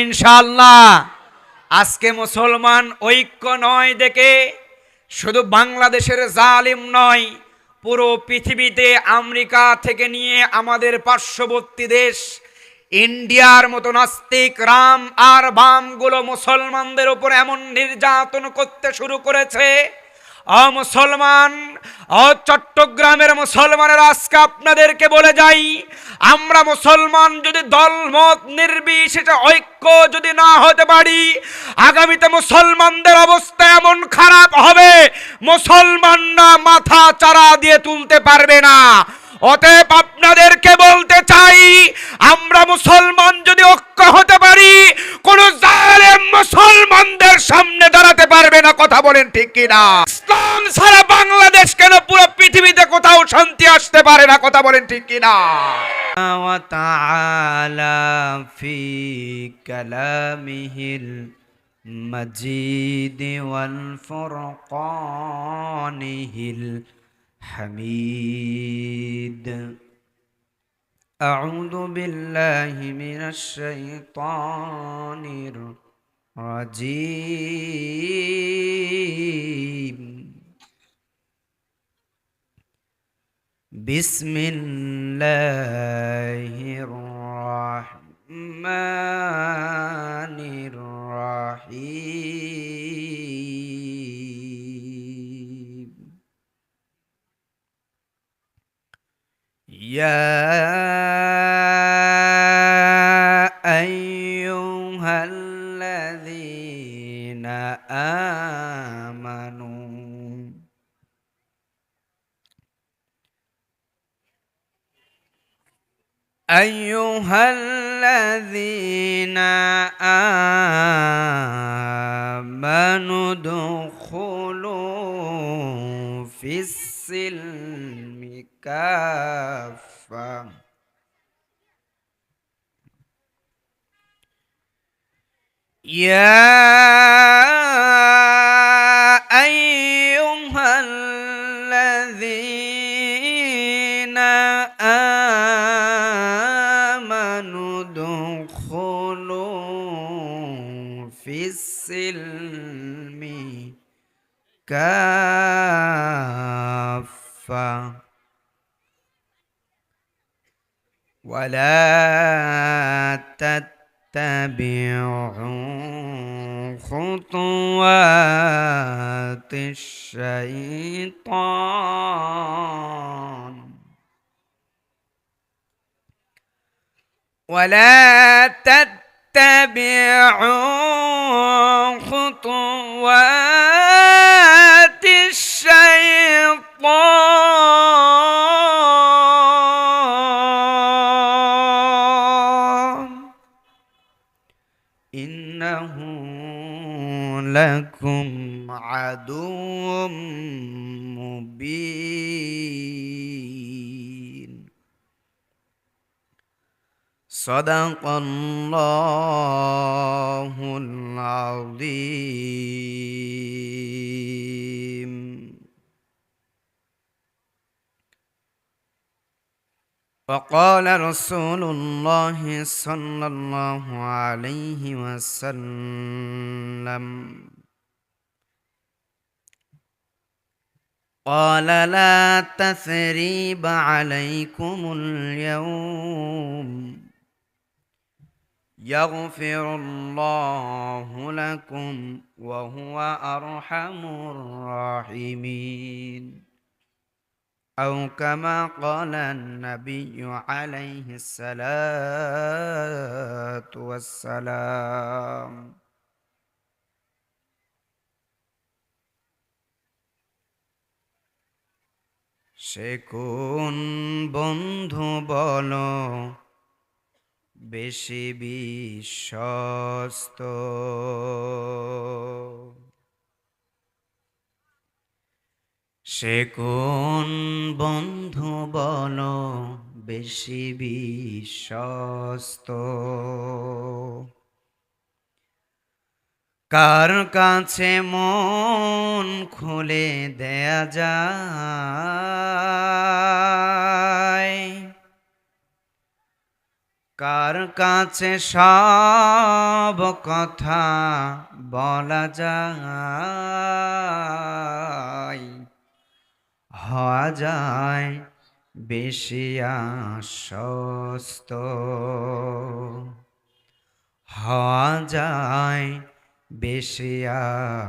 ইনশাআল্লাহ। আজকে মুসলমান ঐক্য নয় দেখে শুধু বাংলাদেশের জালিম নয়, পুরো পৃথিবীতে আমেরিকা থেকে নিয়ে আমাদের পার্শ্ববর্তী দেশ ইন্ডিয়ার মতো নাস্তিক রাম আর বামগুলো মুসলমানদের উপর এমন নির্যাতন করতে শুরু করেছে। মুসলমান, চট্টগ্রামের মুসলমানের আজকে আপনাদেরকে বলে যাই, আমরা মুসলমান যদি দলমত নির্বিশেষে ঐক্য যদি না হতে পারি, আগামীতে মুসলমানদের অবস্থা এমন খারাপ হবে, মুসলমানরা মাথা চারা দিয়ে তুলতে পারবে না। অতএব আপনাদেরকে বলতে চাই, আমরা মুসলমান যদি ঐক্য হতে পারি, কোন জালেম মুসলমানদের সামনে দাঁড়াতে পারবে না। কথা বলেন ঠিক কিনা? ইসলাম সারা বাংলাদেশ কেন পুরো পৃথিবীতে কোথাও শান্তি আসতে পারে না? কথা বলেন ঠিক কিনা? ওয়া তাআলা ফি কালামিহিল মাজিদ ওয়াল ফুরকানিহিল حميد أعوذ بالله من الشيطان الرجيم بسم الله الرحمن الرحيم يا أيها الذين آمنوا ادخلوا في السلم كافة يا أيها الذين آمنوا ادخلوا في السلم كافة ولا تتبعوا خطوات الشيطان ولا تتبعوا خطوات الشيطان إنه لكم عدو مبين صدق الله العظيم وقال رسول الله صلى الله عليه وسلم قال لا تثريب عليكم اليوم يغفر الله لكم وهو أرحم الراحمين أو كما قال النبي عليه الصلاة والسلام সে কোন বন্ধু বলো বেশি বিশ্বস্ত, সে কোন বন্ধু বলো বেশি বিশ্বস্ত, কার কাছে মন খুলে দেয়া যায়, কার কাছে সব কথা বলা যায়, হওয়া যায় বেশি আশ্বস্ত, হওয়া যায় বেশি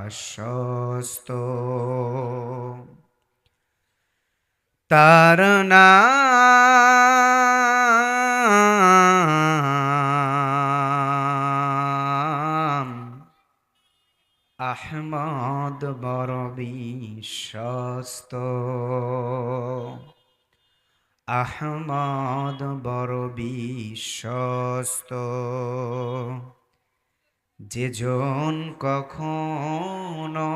আশ্বস্ত। তার নাম আহমদ, বড় বিশ্বস্ত, আহমদ বড় বিশ্বস্ত। যেজন কখনো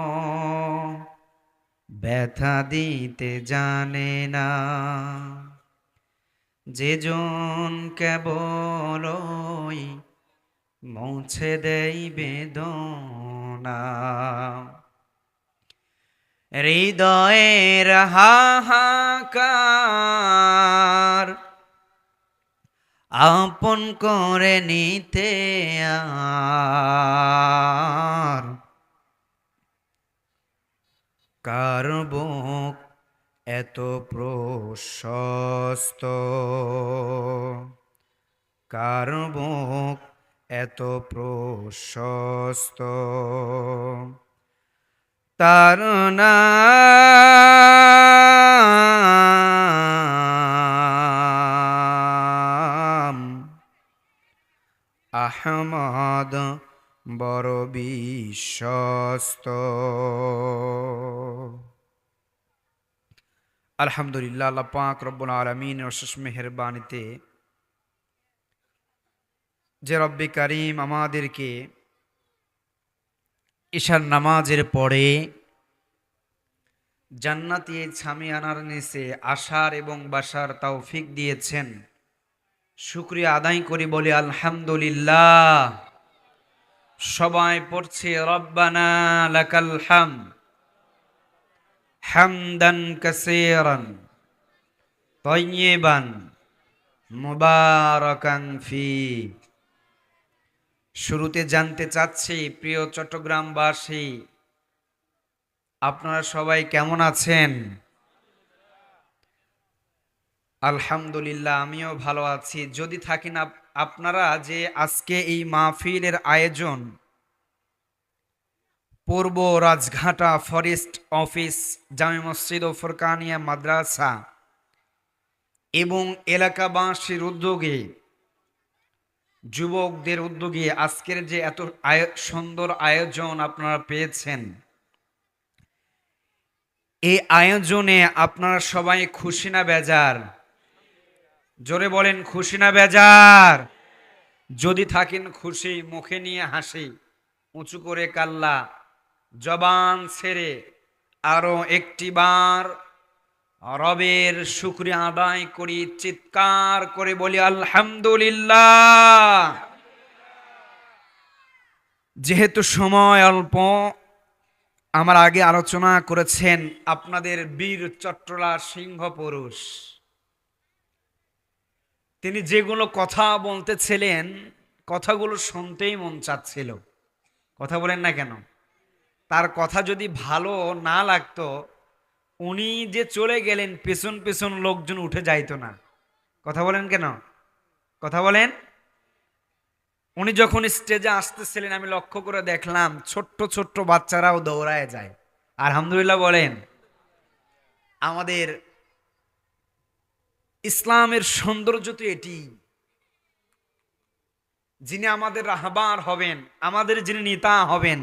ব্যথা দিতে জানে না, যেজন কেবলই মুছে দেয় বেদনা, হৃদয়ের হাহাকার আপন করে নিতে আর কার বুক এত প্রশস্ত, কার বুক এত প্রশস্ত। তার নাম আহমদ, বড় বিশ্বস্ত। আলহামদুলিল্লাহ, আল্লাহ পাক রব্বুল আলামিনের অশেষ মেহেরবানিতে যে রব্বে কারীম আমাদেরকে ঈশার নামাজের পরে জান্নাতি ছামিয়ানার নিচে আসার এবং বাসার তৌফিক দিয়েছেন, শুকরিয়া আদায় করি, বলি আলহামদুলিল্লাহ। সবাই পড়ছে রব্বানা লাকাল হামদ হামদান কাসীরান তাইয়্যিবান মুবারাকান ফি। শুরুতে জানতে চাচ্ছি, প্রিয় চট্টগ্রামবাসী, আপনারা সবাই কেমন আছেন? আলহামদুলিল্লাহ, আমিও ভালো আছি। যদি থাকেন আপনারা, যে আজকে এই মাহফিলের আয়োজন পূর্ব রাজঘাটা ফরেস্ট অফিস, জামে মসজিদ ও ফুরকানিয়া মাদ্রাসা এবং এলাকাবাসীর উদ্যোগে, যুবকদের উদ্যোগে আজকের যে এত সুন্দর আয়োজন আপনারা পেয়েছেন, এই আয়োজনে আপনারা সবাই খুশি না বেজার? জোরে বলেন, খুশি না বেজার? যদি থাকেন খুশি, মুখে নিয়ে হাসি, উঁচু করে কাল্লা, জবান ছেড়ে আরো একটি বার রবের শুকরিয়া আদায় করি, চিৎকার করে বলি আলহামদুলিল্লাহ। যেহেতু সময় অল্প, আমার আগে আলোচনা করেছেন আপনাদের বীর চট্টলা সিংহ পুরুষ, তিনি যেগুলো কথা বলতেছিলেন, কথাগুলো শুনতেই মন চাচ্ছিল। কথা বলেন না কেন? তার কথা যদি ভালো না লাগতো, উনি যে চলে গেলেন, পেছন পেছন লোকজন উঠে যাইতো না। কথা বলেন কেন? কথা বলেন। উনি যখন স্টেজে আসতেছিলেন, আমি লক্ষ্য করে দেখলাম ছোট্ট ছোট্ট বাচ্চারাও দৌড়ায় যায়। আলহামদুলিল্লাহ বলেন। আমাদের ইসলামের সৌন্দর্য তো এটি, যিনি আমাদের রাহবার হবেন, আমাদের যিনি নেতা হবেন,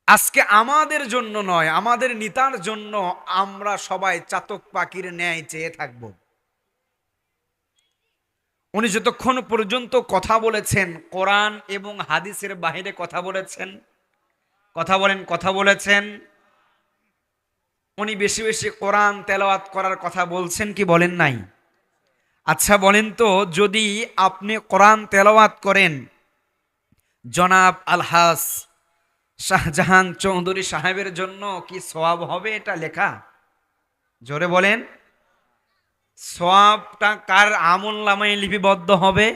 আজকে আমাদের জন্য নয়, আমাদের নেতার জন্য আমরা সবাই চাতক পাখির ন্যায় চেয়ে থাকব। উনি যতক্ষণ পর্যন্ত কথা বলেছেন, কোরআন এবং হাদিসের বাইরে কথা বলেছেন। কথা বলেন, কথা বলেছেন। উনি বেশি বেশি কোরআন তেলাওয়াত করার কথা বলছেন কি বলেন নাই? আচ্ছা বলেন তো, যদি আপনি কোরআন তেলাওয়াত করেন, জনাব আলহাজ শাহজাহান চৌধুরী সাহেবের জন্য কি সওয়াব হবে? এটা লেখা? জোরে বলেন। সওয়াবটা কার আমলনামায় লিপিবদ্ধ হবে?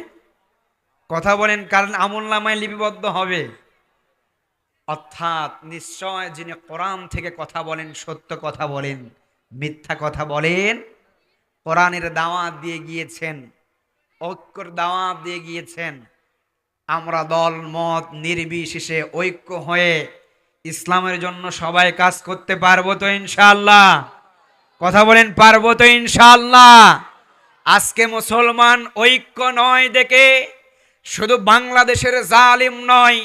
কথা বলেন, কার আমলনামায় লিপিবদ্ধ হবে? অর্থাৎ নিশ্চয় যিনি কোরআন থেকে কথা বলেন, সত্য কথা বলেন, মিথ্যা কথা বলেন, কোরআনের দাওয়াত দিয়ে গিয়েছেন, ঐক্যর দাওয়াত দিয়ে গিয়েছেন। আমরা দল মত নির্বিশেষে ঐক্য হয়ে ইসলামের জন্য সবাই কাজ করতে পারবো তো ইনশাআল্লাহ? কথা বলেন, পারবো তো ইনশাআল্লাহ? আজকে মুসলমান ঐক্য নয় দেখে শুধু বাংলাদেশের জালিম নয়,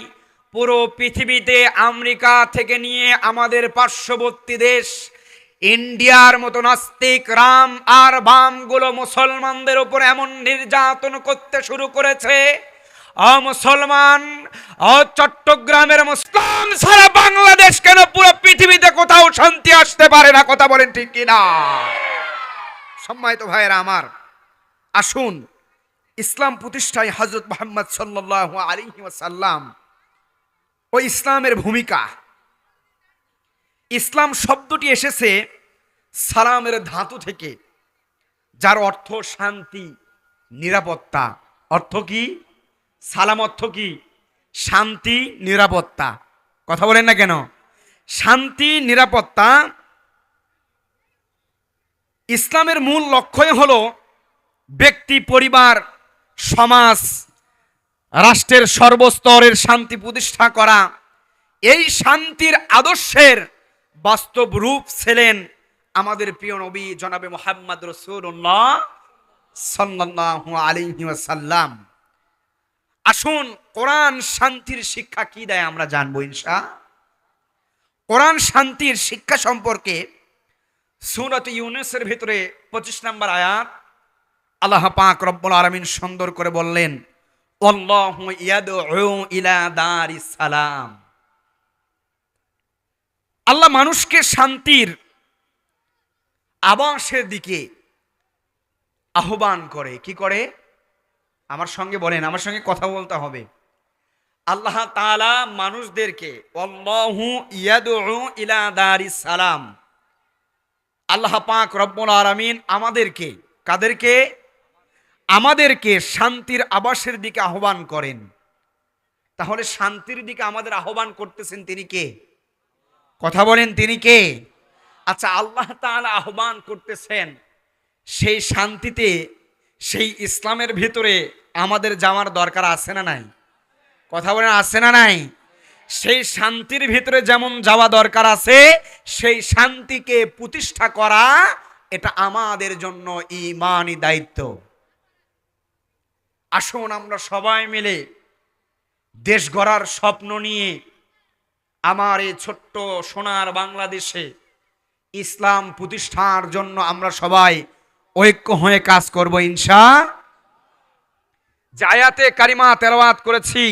পুরো পৃথিবীতে আমেরিকা থেকে নিয়ে আমাদের পার্শ্ববর্তী দেশ ইন্ডিয়ার মতো নাস্তিক রাম আর বামগুলো মুসলমানদের উপর এমন নির্যাতন করতে শুরু করেছে। মুসলমান চট্টগ্রামের মুসলিম সারা বাংলাদেশ কেন পুরো পৃথিবীতে কোথাও শান্তি আসতে পারে না? কথা বলেন ঠিক কিনা? সম্মানিত ভাইয়েরা আমার, আসুন ইসলাম প্রতিষ্ঠায় হযরত মুহাম্মদ সাল্লাল্লাহু আলাইহি ওয়াসাল্লাম ও ইসলামের ভূমিকা। ইসলাম শব্দটি এসেছে সালামের ধাতু থেকে, যার অর্থ শান্তি, নিরাপত্তা। অর্থ কি? সালাম অর্থ কি? শান্তি, নিরাপত্তা। কথা বলেন না কেন? শান্তি, নিরাপত্তা। ইসলামের মূল লক্ষ্যই হলো ব্যক্তি, পরিবার, সমাজ, রাষ্ট্রের সর্বস্তরের শান্তি প্রতিষ্ঠা করা। এই শান্তির আদর্শের বাস্তব রূপ ছিলেন আমাদের প্রিয় নবী জনাবে মুহাম্মদ রাসূলুল্লাহ সাল্লাল্লাহু আলাইহি ওয়াসাল্লাম। আসুন কোরআন শান্তির শিক্ষা কি দেয় আমরা জানবো ইনশাআল্লাহ। কোরআন শান্তির শিক্ষা সম্পর্কে সূরা ইউনূসের ভিতরে 25 নম্বর আয়াত আল্লাহ পাক রব্বুল আলামিন সুন্দর করে বললেন, আল্লাহু ইয়াদউ ইলা দারিস সালাম। আল্লাহ মানুষকে শান্তির আবাসের দিকে আহ্বান করে। কি করে? আমার সঙ্গে বলেন, আমার সঙ্গে কথা বলতে হবে। আল্লাহ তাআলা মানুষদেরকে, আল্লাহু ইয়াদউ ইলা দারিস সালাম, আল্লাহ পাক রব্বুল আলামিন আমাদেরকে, কাদেরকে? আমাদেরকে শান্তির আবাসের দিকে আহ্বান করেন। তাহলে শান্তির দিকে আমাদের আহ্বান করতেছেন তিনি কে? কথা বলেন, তিনি কে? আচ্ছা, আল্লাহ তাআলা আহ্বান করতেছেন, সেই শান্তিতে, সেই ইসলামের ভিতরে আমাদের যাওয়ার দরকার আছে না নাই? কথা বলেন, আছে না নাই? সেই শান্তির ভিতরে যেমন যাওয়া দরকার আছে, সেই শান্তিকে প্রতিষ্ঠা করা এটা আমাদের জন্য ঈমানি দায়িত্ব। আসুন আমরা সবাই মিলে দেশ গড়ার স্বপ্ন নিয়ে আমার এই ছোট্ট সোনার বাংলাদেশে ইসলাম প্রতিষ্ঠার জন্য আমরা সবাই ঐক্য হয়ে কাজ করব ইনশাআল্লাহ। যে আয়াতে কারিমা তেলাওয়াত করেছি,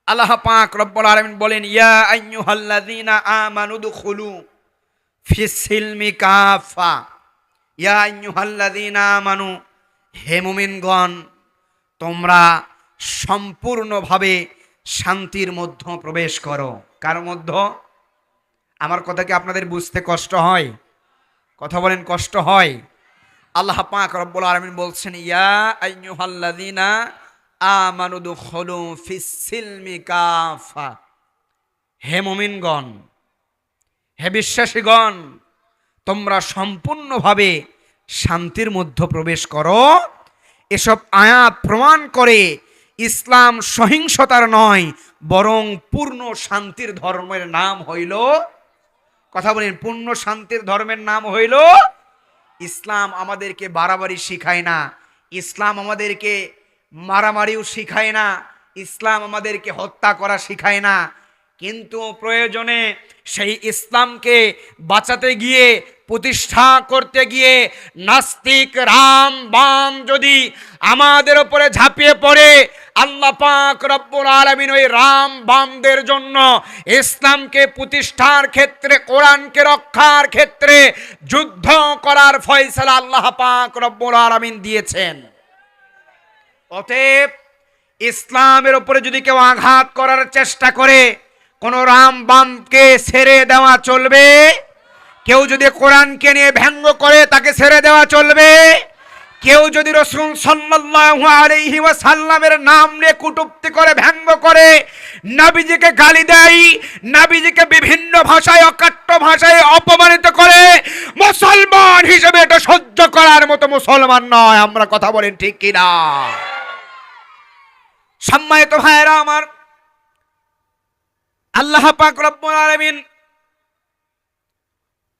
আল্লাহ পাক রব্বুল আলামিন বলেন, ইয়া আইয়ুহাল্লাযীনা আমানু দুখুলু ফিস সিলমি কাফা। ইয়া আইয়ুহাল্লাযীনা আমানু, হে মুমিনগণ, তোমরা সম্পূর্ণভাবে শান্তির মধ্যে প্রবেশ করো। কার মধ্যে? আমার কথা কি আপনাদের বুঝতে কষ্ট হয়? কথা বলেন, কষ্ট হয়? আল্লাহ পাক রব্বুল আলামিন বলছেন, ইয়া আইয়ুহাল্লাযীনা আমানু দুখুলু ফিস সিলমি কাফা। হে মুমিনগণ, হে বিশ্বাসীগণ, তোমরা সম্পূর্ণভাবে শান্তির মধ্যে প্রবেশ করো। এসব আয়াত প্রমাণ করে ইসলাম সহিংসতার নয়, বরং পূর্ণ শান্তির ধর্মের নাম হইল, কথা বলেন, পূর্ণ শান্তির ধর্মের নাম হইল ইসলাম। আমাদেরকে বাড়াবাড়ি শিখায় না, ইসলাম আমাদেরকে মারামারিও শিখায় না, ইসলাম আমাদেরকে হত্যা করা শিখায় না। কিন্তু প্রয়োজনে সেই ইসলামকে বাঁচাতে গিয়ে, প্রতিষ্ঠা করতে গিয়ে নাস্তিক রাম বাম যদি আমাদের উপরে ঝাঁপিয়ে পড়ে, আল্লাহ পাক রব্বুল আলামিন ওই রাম বামদের জন্য ইসলামকে প্রতিষ্ঠার ক্ষেত্রে, কোরআনকে রক্ষার ক্ষেত্রে যুদ্ধ করার ফয়সালা আল্লাহ পাক রব্বুল আলামিন দিয়েছেন। অতএব ইসলামের উপরে যদি কেউ আঘাত করার চেষ্টা করে, কোন রাম বামকে ছেড়ে দেওয়া চলবে, কেউ যদি কোরআনকে নিয়ে ব্যঙ্গ করে তাকে ছেড়ে দেওয়া চলবে? কেউ যদি রাসূল সাল্লাল্লাহু আলাইহি ওয়াসাল্লামের নাম নিয়ে কটূক্তি করে, ব্যঙ্গ করে, নবীজিকে গালি দেয়, নবীজিকে বিভিন্ন ভাষায়, অকাট্য ভাষায় অপমানিত করে, মুসলমান হিসেবে এটা সহ্য করার মতো মুসলমান নয়। আমরা কথা বলেন ঠিক কিনা? সম্মানিত ভাইরা আমার, আল্লাহ পাক রব্বুল আলামিন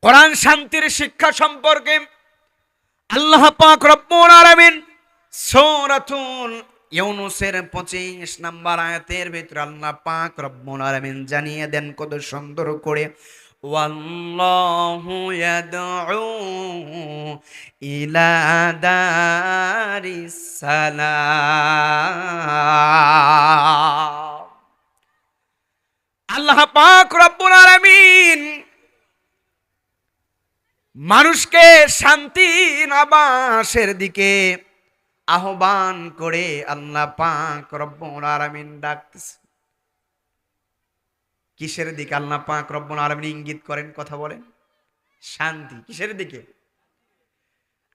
কোরআন শান্তির শিক্ষা সম্পর্কে আল্লাহ পাক রব্বুল আলামিন সূরাতুল ইউনূসের 25 নম্বর আয়াতের ভিতরে আল্লাহ পাক রব্বুল আলামিন জানিয়ে দেন কত সুন্দর করে, ওয়াল্লাহু ইয়াদউ ইলা দারিস সালাম। আল্লাহ পাক রব্বুল আলামিন মানুষকে শান্তির আবাসের দিকে আহ্বান করে আল্লাহ পাক রব্বুল আলামিন ডাকতেছে। কিসের দিকে আল্লাহ পাক রব্বুল আলামিন ইঙ্গিত করেন? কথা বলেন। শান্তি। কিসের দিকে?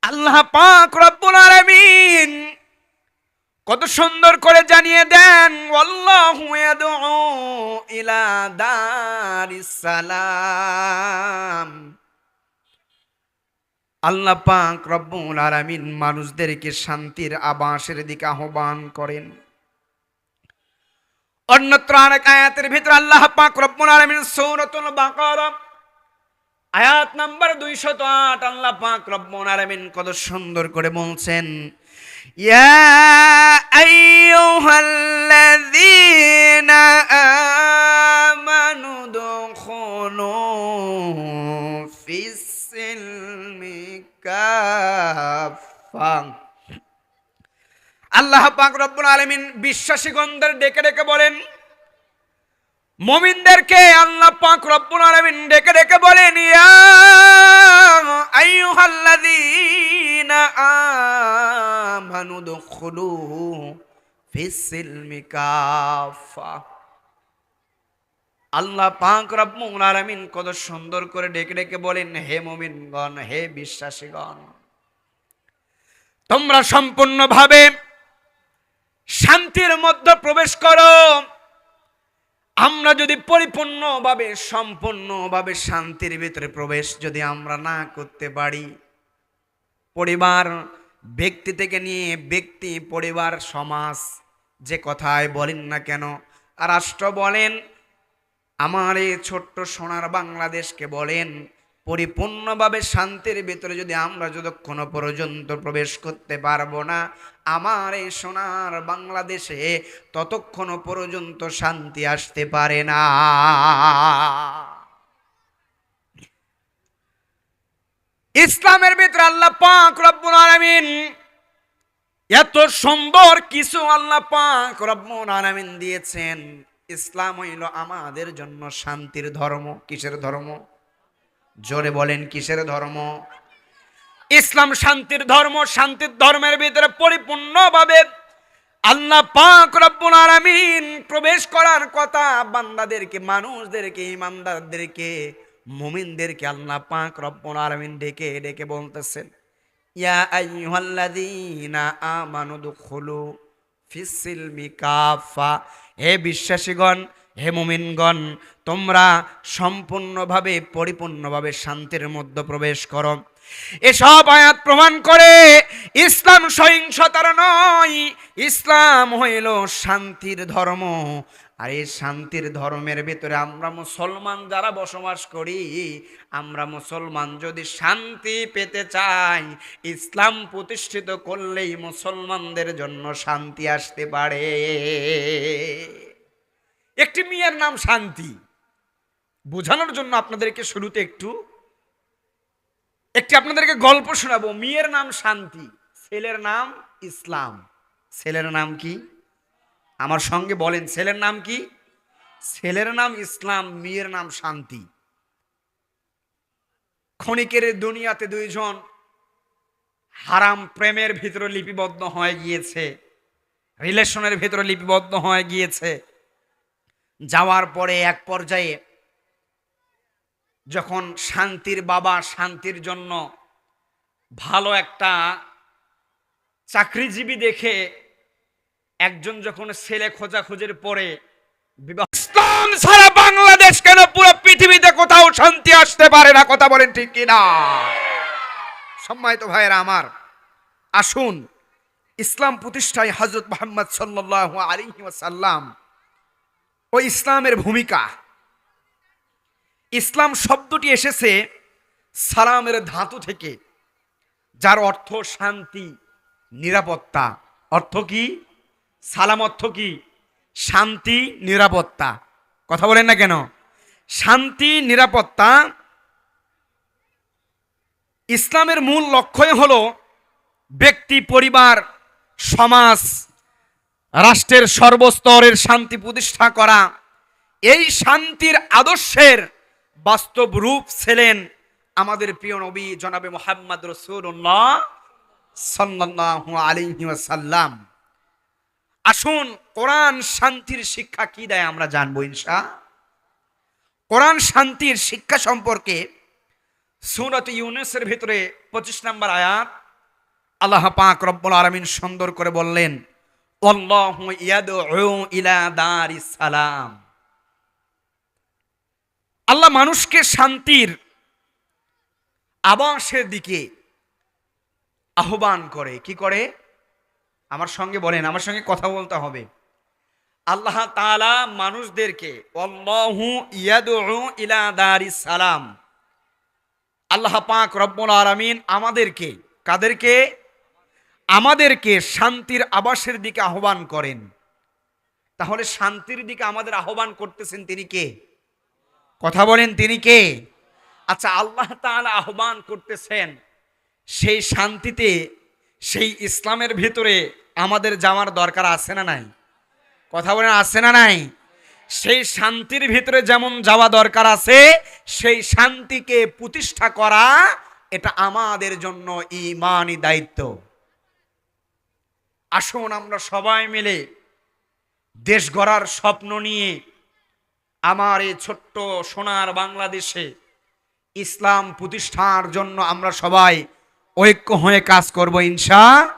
আল্লাহ পাক রব্বুল আলামিন কত সুন্দর করে জানিয়ে দেন, ওয়াল্লাহু ইয়াদউ ইলা দারিস সালাম। আল্লাহ পাক রব্বুল আলামিন মানুষদেরকে শান্তির আবাসের দিকে আহ্বান করেন। অন্যত্র আরেক আয়াতের ভিতর আল্লাহ পাক রব্বুল আলামিন সূরাতুল বাকারা আয়াত নাম্বার 208 আল্লাহ পাক রব্বুল আলামিন কত সুন্দর করে বলছেন, ইয়া আইয়ুহাল্লাযীনা আমানু দুখুলু ফিস সিলমি কাফা। আল্লাহ পাক রব্বুল আলামিন বিশ্বাসীগণদের ডেকে ডেকে বলেন, মুমিনদেরকে আল্লাহ পাক রব্বুল আলামিন ডেকে ডেকে বলেন, ইয়া আইয়ুহাল্লাযীনা আমানু দুখুলু ফিস সিলমি কাফা। আল্লাহ পাক রব্বুল আলামিন কত সুন্দর করে ডেকে ডেকে বলেন, হে মুমিনগণ, হে বিশ্বাসীগণ, তোমরা সম্পূর্ণভাবে শান্তির মধ্যে প্রবেশ করো। আমরা যদি পরিপূর্ণভাবে, সম্পূর্ণভাবে শান্তির ভিতরে প্রবেশ যদি আমরা না করতে পারি, পরিবার, ব্যক্তি থেকে নিয়ে ব্যক্তি, পরিবার, সমাজ, যে কথায় বলেন না কেন, রাষ্ট্র বলেন, আমার এই ছোট্ট সোনার বাংলাদেশকে বলেন, পরিপূর্ণভাবে শান্তির ভিতরে যদি আমরা যতক্ষণ পর্যন্ত প্রবেশ করতে পারবো না, আমার এই সোনার বাংলাদেশে ততক্ষণ পর্যন্ত শান্তি আসতে পারে না। ইসলামের ভিতরে আল্লাহ পাক রব্বুল আলামিন এত সুন্দর কিছু আল্লাহ পাক রব্বুল আলামিন দিয়েছেন। ইসলাম হইল আমাদের জন্য শান্তির ধর্ম। কিসের ধর্ম? জোরে বলেন, কিসের ধর্ম? ইসলাম শান্তির ধর্ম। শান্তির ধর্মের ভিতরে পরিপূর্ণভাবে আল্লাহ পাক রব্বুল আলামিন প্রবেশ করার কথা বান্দাদেরকে, মানুষদেরকে, ঈমানদারদেরকে, মুমিনদেরকে আল্লাহ পাক রব্বুল আলামিন ডেকে ডেকে বলতেছেন, ইয়া আইয়ুহাল্লাযীনা আমানু দুখুলু ফিস সিলমি কাফা। হে বিশ্বাসীগণ, হে মুমিনগণ, তোমরা সম্পূর্ণভাবে, পরিপূর্ণভাবে শান্তির মধ্যে প্রবেশ করো। এসব আয়াত প্রমাণ করে ইসলাম সহিংসতার নয়, ইসলাম হইল শান্তির ধর্ম। আর এই শান্তির ধর্মের ভিতরে আমরা মুসলমান যারা বসবাস করি, আমরা মুসলমান যদি শান্তি পেতে চাই, ইসলাম প্রতিষ্ঠিত করলেই মুসলমানদের জন্য শান্তি আসতে পারে। একটি মেয়ের নাম শান্তি, বোঝানোর জন্য আপনাদেরকে শুরুতে একটি আপনাদেরকে গল্প শোনাবো। মেয়ের নাম শান্তি, ছেলের নাম ইসলাম। ছেলের নাম কি? আমার সঙ্গে বলেন, ছেলের নাম কি? ছেলের নাম ইসলাম, মেয়ের নাম শান্তি। ক্ষণিকের দুনিয়াতে দুইজন হারাম প্রেমের ভিতরে লিপিবদ্ধ হয়ে গিয়েছে, রিলেশনের ভিতরে লিপিবদ্ধ হয়ে গিয়েছে। যাওয়ার পরে এক পর্যায়ে যখন শান্তির বাবা শান্তির জন্য ভালো একটা চাকরিজীবী দেখে একজন যখন ছেলে খোঁজাখুঁজির পরে বিবাহ, ইসলাম ছাড়া বাংলাদেশ কেন পুরো পৃথিবীতে কোথাও শান্তি আসতে পারে না? কথা বলেন ঠিক কিনা? সম্মানিত ভাইয়েরা আমার, আসুন ইসলাম প্রতিষ্ঠায় হযরত মুহাম্মদ সাল্লাল্লাহু আলাইহি ওয়াসাল্লাম ও ইসলামের ভূমিকা। ইসলাম শব্দটি এসেছে সালামের ধাতু থেকে, যার অর্থ শান্তি, নিরাপত্তা। অর্থ কি? সালাম অর্থ কি? শান্তি, নিরাপত্তা। কথা বলেন না কেন? শান্তি, নিরাপত্তা। ইসলামের মূল লক্ষ্যই হলো ব্যক্তি, পরিবার, সমাজ, রাষ্ট্রের সর্বস্তরের শান্তি প্রতিষ্ঠা করা। এই শান্তির আদর্শের বাস্তব রূপ ছিলেন আমাদের প্রিয় নবী জনাবে মুহাম্মদ রাসূলুল্লাহ সাল্লাল্লাহু আলাইহি ওয়াসাল্লাম। আসুন কোরআন শান্তির শিক্ষা কি দেয় আমরা জানবো ইনশাআল্লাহ। কোরআন শান্তির শিক্ষা সম্পর্কে সূরা ইউনূসের ভিতরে 25 নম্বর আয়াত আল্লাহ পাক রব্বুল আলামিন সুন্দর করে বললেন, আল্লাহু ইয়াদউ ইলা দারিস সালাম। আল্লাহ মানুষকে শান্তির আবাসের দিকে আহ্বান করে। কি করে? আমার সঙ্গে বলেন, আমার সঙ্গে কথা বলতে হবে। আল্লাহ তাআলা মানুষদেরকে, আল্লাহু ইয়াদউ ইলা দারিস সালাম, আল্লাহ পাক রব্বুল আলামিন আমাদেরকে, কাদেরকে? আমাদেরকে শান্তির আবাসের দিকে আহ্বান করেন। তাহলে শান্তির দিকে আমাদের আহ্বান করতেছেন তিনি কে? কথা বলেন, তিনি কে? আচ্ছা, আল্লাহ তাআলা আহ্বান করতেছেন, সেই শান্তিতে, সেই ইসলামের ভিতরে আমাদের যাওয়ার দরকার আছে না নাই? কথা বলেন, আছে না নাই? সেই শান্তির ভিতরে যেমন যাওয়া দরকার আছে, সেই শান্তিকে প্রতিষ্ঠা করা এটা আমাদের জন্য ঈমানি দায়িত্ব। আসুন আমরা সবাই মিলে দেশ গড়ার স্বপ্ন নিয়ে আমার এই ছোট্ট সোনার বাংলাদেশে ইসলাম প্রতিষ্ঠার জন্য আমরা সবাই ঐক্য হয়ে কাজ করব ইনশাআল্লাহ।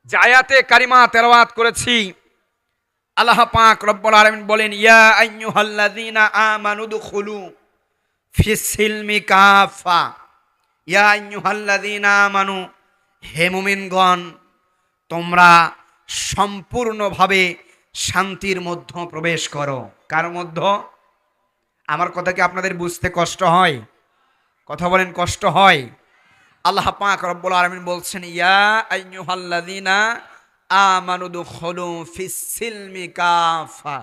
যে আয়াতে কারিমা তেলাওয়াত করেছি, আল্লাহ পাক রব্বুল আলামিন বলেন, ইয়া আইয়ুহাল্লাযীনা আমানু দুখুলু ফিস সিলমি কাফা। ইয়া আইয়ুহাল্লাযীনা আমানু, হে মুমিনগণ, তোমরা সম্পূর্ণভাবে শান্তির মধ্যে প্রবেশ করো। কার মধ্যে? আমার কথা কি আপনাদের বুঝতে কষ্ট হয়? কথা বলেন, কষ্ট হয়? আল্লাহ পাক রব্বুল আলামিন বলছেন, ইয়া আইয়ুহাল্লাযীনা আমানু দুখুলু ফিস সিলমি কাফা।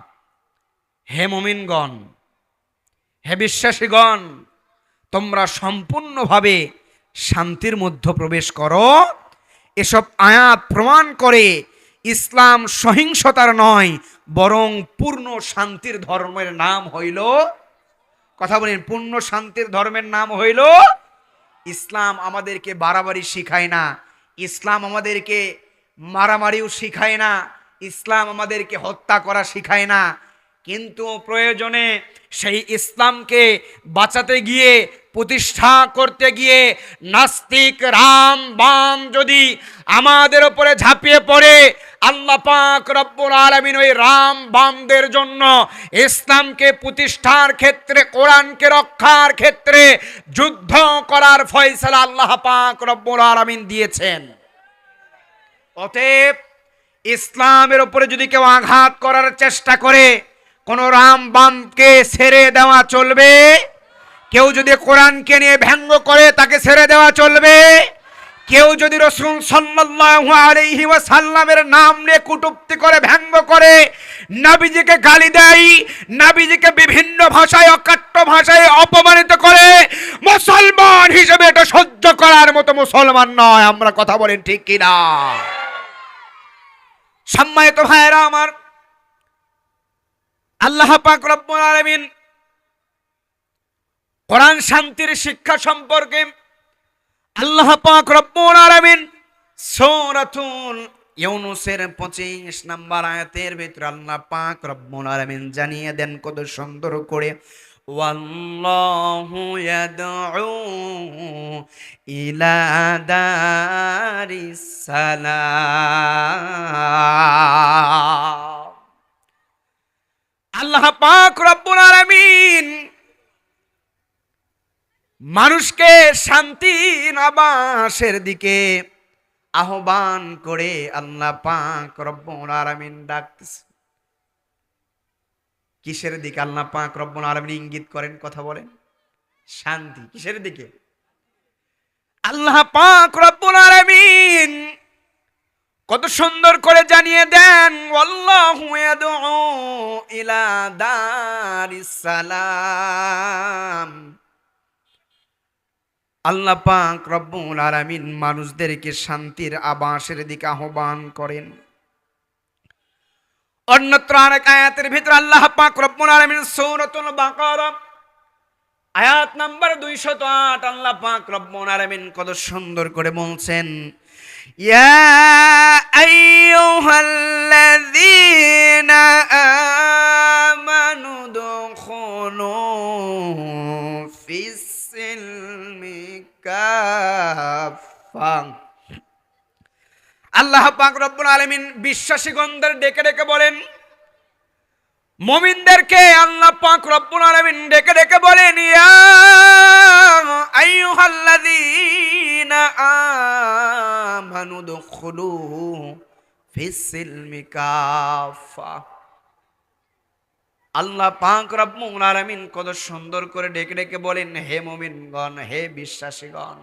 হে মুমিনগণ, হে বিশ্বাসীগণ, তোমরা সম্পূর্ণভাবে শান্তির মধ্যে প্রবেশ করো। এসব আয়াত প্রমাণ করে ইসলাম সহিংসতার নয়, বরং পূর্ণ শান্তির ধর্মের নাম হইল, কথা বলেন, পূর্ণ শান্তির ধর্মের নাম হইল ইসলাম। আমাদেরকে বাড়াবাড়ি শিখায় না, ইসলাম আমাদেরকে মারামারিও শিখায় না, ইসলাম আমাদেরকে হত্যা করা শিখায় না। কিন্তু প্রয়োজনে সেই ইসলামকে বাঁচাতে গিয়ে, প্রতিষ্ঠা করতে গিয়ে নাস্তিক রাম বাম যদি আমাদের উপরে ঝাঁপিয়ে পড়ে, আল্লাহ পাক রব্বুল আলামিন ওই রাম বামদের জন্য ইসলামকে প্রতিষ্ঠার ক্ষেত্রে, কোরআনকে রক্ষার ক্ষেত্রে যুদ্ধ করার ফয়সালা আল্লাহ পাক রব্বুল আলামিন দিয়েছেন। অতএব ইসলামের উপরে যদি কেউ আঘাত করার চেষ্টা করে, কোন রাম বামকে ছেড়ে দেওয়া চলবে? কেউ যদি কোরআনকে নিয়ে ব্যঙ্গ করে, তাকে ছেড়ে দেওয়া চলবে? কেউ যদি রাসূল সাল্লাল্লাহু আলাইহি ওয়াসাল্লামের নাম নিয়ে কটূক্তি করে, ব্যঙ্গ করে, নবীজিকে গালি দেয়, নবীজিকে বিভিন্ন ভাষায়, অকাট্য ভাষায় অপমানিত করে, মুসলমান হিসেবে এটা সহ্য করার মতো মুসলমান নয়। আমরা কথা বলেন ঠিক কিনা? সম্মানিত ভাইয়েরা আমার, আল্লাহ পাক রব্বুল আলামিন কোরআন শান্তির শিক্ষা সম্পর্কে আল্লাহ পাক রব্বুল আলামিন সূরাতুল ইউনূসের 25 নম্বর আয়াতের ভিতরে আল্লাহ পাক রব্বুল আলামিন জানিয়ে দেন কত সুন্দর করে, ওয়াল্লাহু ইয়াদউ ইলা দারিস সালাম। আল্লাহ পাক রব্বুল আলামিন মানুষকে শান্তির আবাসের দিকে আহ্বান করে আল্লাহ পাক রব্বুল আলামিন ডাকতেছে। কিসের দিকে আল্লাহ পাক রব্বুল আলামিন ইঙ্গিত করেন? কথা বলেন। শান্তি। কিসের দিকে? আল্লাহ পাক রব্বুল আলামিন কত সুন্দর করে জানিয়ে দেন, আল্লাহু ইয়াদউ ইলা দারিস সালাম। আল্লাহ পাক রব্বুল আলামিন মানুষদেরকে শান্তির আবাসের দিকে আহ্বান করেন। অন্যত্র আরেক আয়াতের ভিতরে আল্লাহ পাক রব্বুল আলামিন সূরাতুল বাকারা আয়াত নাম্বার 208 আল্লাহ পাক রব্বুল আলামিন কত সুন্দর করে বলছেন, ইয়া আইয়ুহাল্লাযীনা আমানু দুখুলু ফিস-সিলমি কাফা। আল্লাহ পাক রব্বুল আলামিন বিশ্বাসীগণদের ডেকে ডেকে বলেন, মুমিনদেরকে আল্লাহ পাক রব্বুল আলামিন ডেকে ডেকে বলেন, ইয়া আইয়ুহাল্লাযীনা আমানু দুখুলু ফিস-সিলমি কাফা। আল্লাহ পাক রব্বুল আলামিন কত সুন্দর করে ডেকে ডেকে বলেন, হে মুমিনগণ, হে বিশ্বাসীগণ,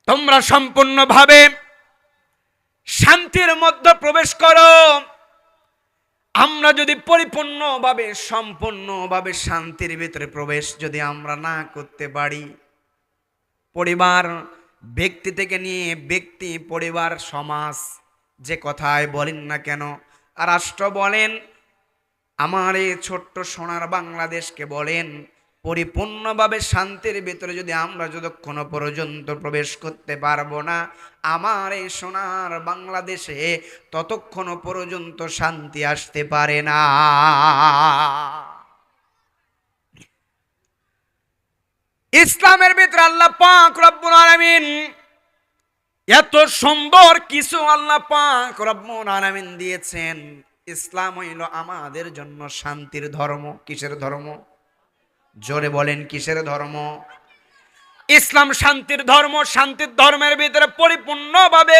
তোমরা সম্পূর্ণভাবে শান্তির মধ্যে প্রবেশ করো। আমরা যদি পরিপূর্ণভাবে সম্পূর্ণভাবে শান্তির ভিতরে প্রবেশ যদি আমরা না করতে পারি, পরিবার, ব্যক্তি থেকে নিয়ে ব্যক্তি, পরিবার, সমাজ, যে কথায় বলেন না কেন, রাষ্ট্র বলেন, আমার এই ছোট্ট সোনার বাংলাদেশকে বলেন, পরিপূর্ণভাবে শান্তির ভিতরে যদি আমরা যতক্ষণ পর্যন্ত প্রবেশ করতে পারবো না, আমার এই সোনার বাংলাদেশে ততক্ষণ পর্যন্ত শান্তি আসতে পারে না। ইসলামের ভিতরে আল্লাহ পাক রব্বুল আলামিন এত সুন্দর কিছু আল্লাহ পাক রব্বুল আলামিন দিয়েছেন। ইসলাম হইল আমাদের জন্য শান্তির ধর্ম। কিসের ধর্ম? জোরে বলেন, কিসের ধর্ম? ইসলাম শান্তির ধর্ম। শান্তির ধর্মের ভিতরে পরিপূর্ণভাবে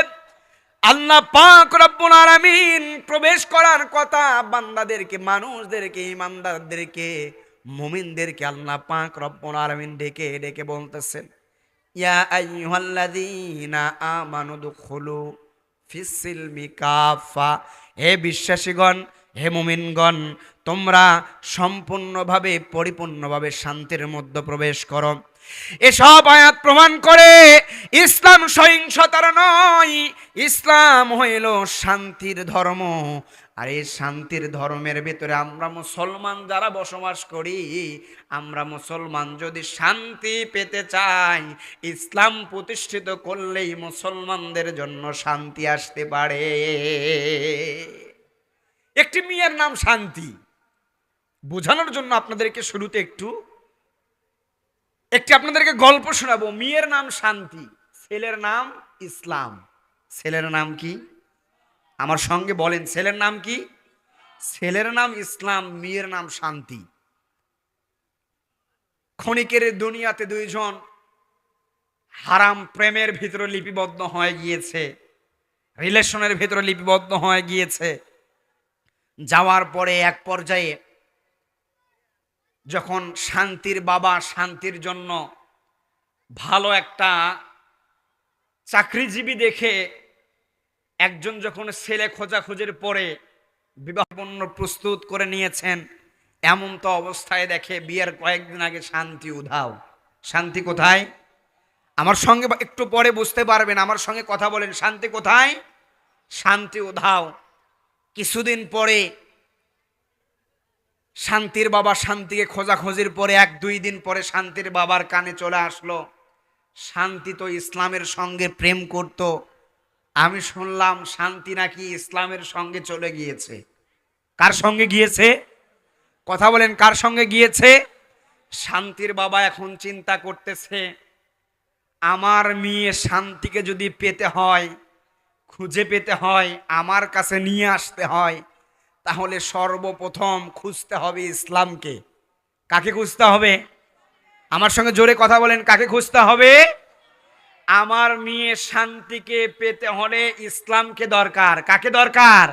আল্লাহ পাক রব্বুল আলামিন প্রবেশ করার কথা বান্দাদেরকে, মানুষদেরকে, ঈমানদারদেরকে, মুমিনদেরকে আল্লাহ পাক রব্বুল আলামিন ডেকে ডেকে বলতেছেন, ইয়া আইয়ুহাল্লাযীনা আমানু দুখুলু ফিস-সিলমি কাফা। হে বিশ্বাসীগণ, হে মুমিনগণ, তোমরা সম্পূর্ণভাবে পরিপূর্ণভাবে শান্তির মধ্যে প্রবেশ করো। এসব আয়াত প্রমাণ করে ইসলাম সহিংসতার নয়, ইসলাম হইল শান্তির ধর্ম। আর এই শান্তির ধর্মের ভিতরে আমরা মুসলমান যারা বসবাস করি, আমরা মুসলমান যদি শান্তি পেতে চাই, ইসলাম প্রতিষ্ঠিত করলেই মুসলমানদের জন্য শান্তি আসতে পারে। একটি মেয়ের নাম শান্তি। বোঝানোর জন্য আপনাদেরকে শুরুতে একটি আপনাদেরকে গল্প শোনাবো। মেয়ের নাম শান্তি, ছেলের নাম ইসলাম। ছেলের নাম কি? আমার সঙ্গে বলেন, ছেলের নাম কি? ছেলের নাম ইসলাম, মেয়ের নাম শান্তি। ক্ষণিকের দুনিয়াতে দুইজন হারাম প্রেমের ভিতরে লিপিবদ্ধ হয়ে গিয়েছে, রিলেশনের ভিতরে লিপিবদ্ধ হয়ে গিয়েছে। যাওয়ার পরে এক পর্যায়ে যখন শান্তির বাবা শান্তির জন্য ভালো একটা চাকরিজীবী দেখে একজন যখন ছেলে খোঁজাখুঁজির পরে বিবাহপন্ন প্রস্তুত করে নিয়েছেন, এমন তো অবস্থায় দেখে বিয়ের কয়েকদিন আগে শান্তি উধাও। শান্তি কোথায়? আমার সঙ্গে একটু পরে বুঝতে পারবেন, আমার সঙ্গে কথা বলেন, শান্তি কোথায়? শান্তি উধাও। কিছুদিন পরে শান্তির বাবা শান্তিকে খোঁজাখুঁজির পরে 1-2 দিন পরে শান্তির বাবার কানে চলে আসলো, শান্তি তো ইসলামের সঙ্গে প্রেম করত। আমি শুনলাম শান্তি নাকি ইসলামের সঙ্গে চলে গিয়েছে। কার সঙ্গে গিয়েছে? কথা বলেন, কার সঙ্গে গিয়েছে? শান্তির বাবা এখন চিন্তা করতেছে, আমার মেয়ে শান্তিকে যদি পেতে হয়, খুঁজে পেতে হয়, আমার কাছে নিয়ে আসতে হয়, তাহলে সর্বপ্রথম খুঁজতে হবে ইসলামকে। কাকে খুঁজতে হবে? আমার সঙ্গে জোরে কথা বলেন, কাকে খুঁজতে হবে? আমার মেয়ে শান্তিকে পেতে হলে ইসলামকে দরকার। কাকে দরকার?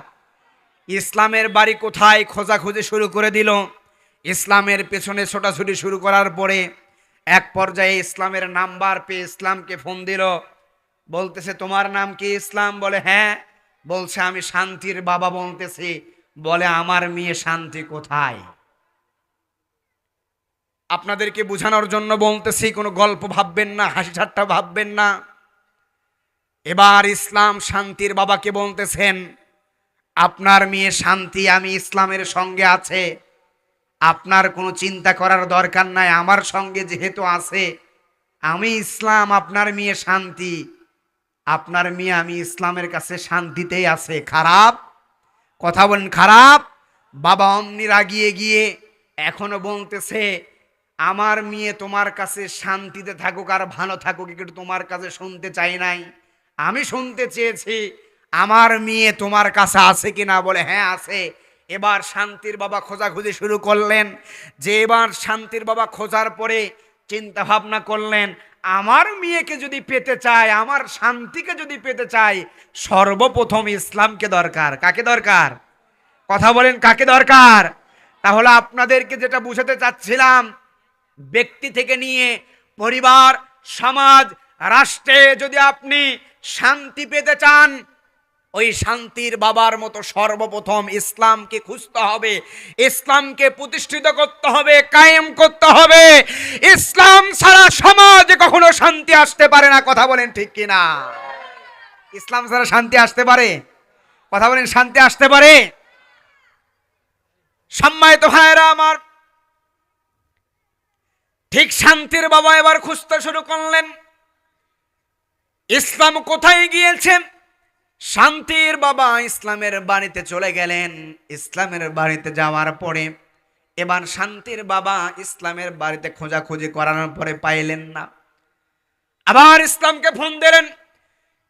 ইসলামের বাড়ি কোথায় খোঁজাখুঁজি শুরু করে দিল। ইসলামের পেছনে ছোটাছুটি শুরু করার পরে এক পর্যায়ে ইসলামের নাম্বার পেয়ে ইসলামকে ফোন দিল। বলতেছে, তোমার নাম কি? ইসলাম। বলে হ্যাঁ। বলছে, আমি শান্তির বাবা বলতেছি। বলে, আমার মেয়ে শান্তি কোথায়? আপনাদেরকে বোঝানোর জন্য বলতেছি, কোনো গল্প ভাববেন না, হাসি ঠাট্টা ভাববেন না। এবার ইসলাম শান্তির বাবাকে বলতেছেন, আপনার মেয়ে শান্তি আমি ইসলামের সঙ্গে আছে, আপনার কোনো চিন্তা করার দরকার নাই, আমার সঙ্গে যেহেতু আছে, আমি ইসলাম, আপনার মেয়ে শান্তি, আপনার মেয়ে আমি ইসলামের কাছে শান্তিতেই আছে। খারাপ? কথা বলেন, খারাপ? বাবা অমনি রাগিয়ে গিয়ে এখনো বলতেছে, আমার মেয়ে তোমার কাছে শান্তিতে থাকুক আর ভালো থাকুক, একটু তোমার কাছে শুনতে চাই নাই, আমি শুনতে চেয়েছি আমার মেয়ে তোমার কাছে আছে কিনা। বলে হ্যাঁ আছে। এবার শান্তির বাবা খোঁজাখুঁজি শুরু করলেন। যে এবার শান্তির বাবা খোঁজার পরে চিন্তা ভাবনা করলেন, আমার মেয়েকে যদি পেতে চাই, আমার শান্তিকে যদি পেতে চাই, সর্বপ্রথম ইসলামকে দরকার। কাকে দরকার? কথা বলেন, কাকে দরকার? তাহলে আপনাদেরকে যেটা বুঝাতে চাচ্ছিলাম, ব্যক্তি থেকে নিয়ে পরিবার, সমাজ, রাষ্ট্রে যদি আপনি শান্তি পেতে চান, ওই শান্তির বাবার মতো সর্বপ্রথম ইসলামকে খুঁজতে হবে, ইসলামকে প্রতিষ্ঠিত করতে হবে, কায়েম করতে হবে। ইসলাম ছাড়া সমাজে কখনো শান্তি আসতে পারে না। কথা বলেন ঠিক কিনা? ইসলাম ছাড়া শান্তি আসতে পারে? কথা বলেন, শান্তি আসতে পারে? সম্মানিত ভাইয়েরা আমার, ঠিক শান্তির বাবা এবার খুঁজতে শুরু করলেন ইসলাম কোথায় গিয়েছে। শান্তির বাবা ইসলামের বাড়িতে চলে গেলেন। ইসলামের বাড়িতে যাওয়ার পরে এবার শান্তির বাবা ইসলামের বাড়িতে খোঁজাখুঁজি করানোর পরে পাইলেন না। আবার ইসলামকে ফোন দিলেন।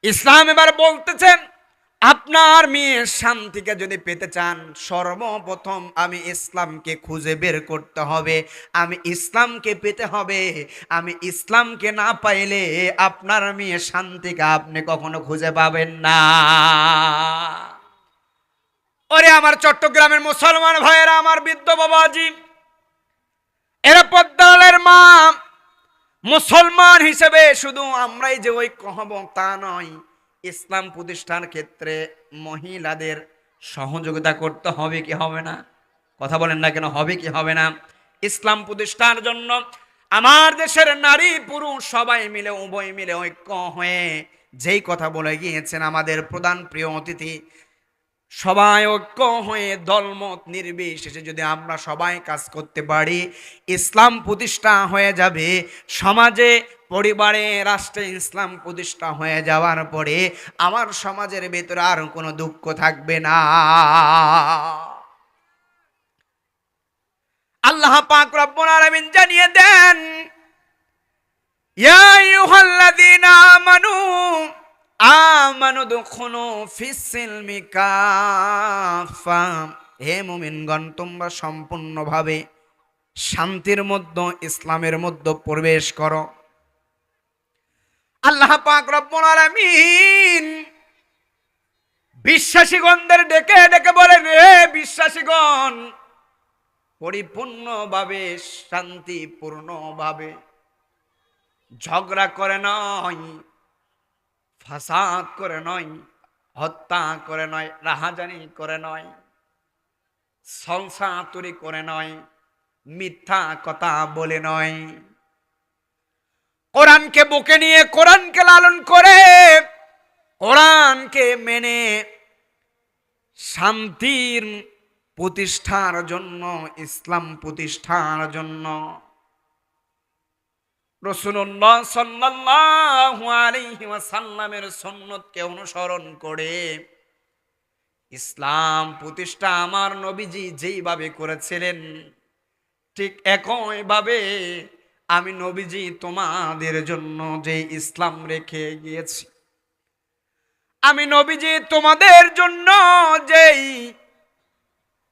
ইসলাম এবার বলতেছেন, আপনার মেয়ের শান্তিকে যদি পেতে চান, সর্বপ্রথম আমি ইসলামকে খুঁজে বের করতে হবে, আমি ইসলামকে পেতে হবে। আমি ইসলামকে না পাইলে আপনার মেয়ে শান্তিকে আপনি কখনো খুঁজে পাবেন না। ওরে আমার চট্টগ্রামের মুসলমান ভাইয়েরা, আমার বৃদ্ধ বাবাজি, এরা পদ্মালের মা, মুসলমান হিসেবে শুধু আমরাই যে ঐক্য হব তা নয়, ইসলাম প্রতিষ্ঠার ক্ষেত্রে মহিলাদের সহযোগিতা করতে হবে কি হবে না? কথা বলেন না কেন, হবে কি হবে না? ইসলাম প্রতিষ্ঠার জন্য আমার দেশের নারী পুরুষ সবাই মিলে, উভয় মিলে ঐক্য হয়ে যেই কথা বলে গিয়েছেন আমাদের প্রধান প্রিয় অতিথি, সবাই ঐক্য হয়ে দলমত নির্বিশেষে যদি আমরা সবাই কাজ করতে পারি, ইসলাম প্রতিষ্ঠা হয়ে যাবে। সমাজে, পরিবারে, রাষ্ট্রে ইসলাম প্রতিষ্ঠা হয়ে যাওয়ার পরে আমার সমাজের ভেতরে আর কোনো দুঃখ থাকবে না। আল্লাহ পাক রব্বুল আলামিন জানিয়ে দেন, ইয়া আইয়ুহাল্লাযীনা আমানু দুখুলু ফিস-সিলমি কাফা, হে মুমিনগণ, তোমরা সম্পূর্ণভাবে শান্তির মধ্যে, ইসলামের মধ্যে প্রবেশ করো। আল্লাহ পাক রব্বুল আলামিন বিশ্বাসীগণদের ডেকে ডেকে বলেন, হে বিশ্বাসীগণ, পরিপূর্ণভাবে শান্তিপূর্ণভাবে ঝগড়া করে নয়, ফাসাদ করে নয়, হত্যা করে নয়, রাহাজানি করে নয়, ছলছাতুরি করে নয়, মিথ্যা কথা বলে নয়, কোরআনকে বুকে নিয়ে, কোরআনকে লালন করে, কোরআনকে মেনে শান্তির প্রতিষ্ঠার জন্য, ইসলাম প্রতিষ্ঠার জন্য রাসূলুল্লাহ সাল্লাল্লাহু আলাইহি ওয়াসাল্লামের সুন্নতকে অনুসরণ করে ইসলাম প্রতিষ্ঠা আমার নবীজি যেইভাবে করেছিলেন, ঠিক একইভাবে আমি নবীজি তোমাদের জন্য যে ইসলাম রেখে গিয়েছি, আমি নবীজি তোমাদের জন্য যেই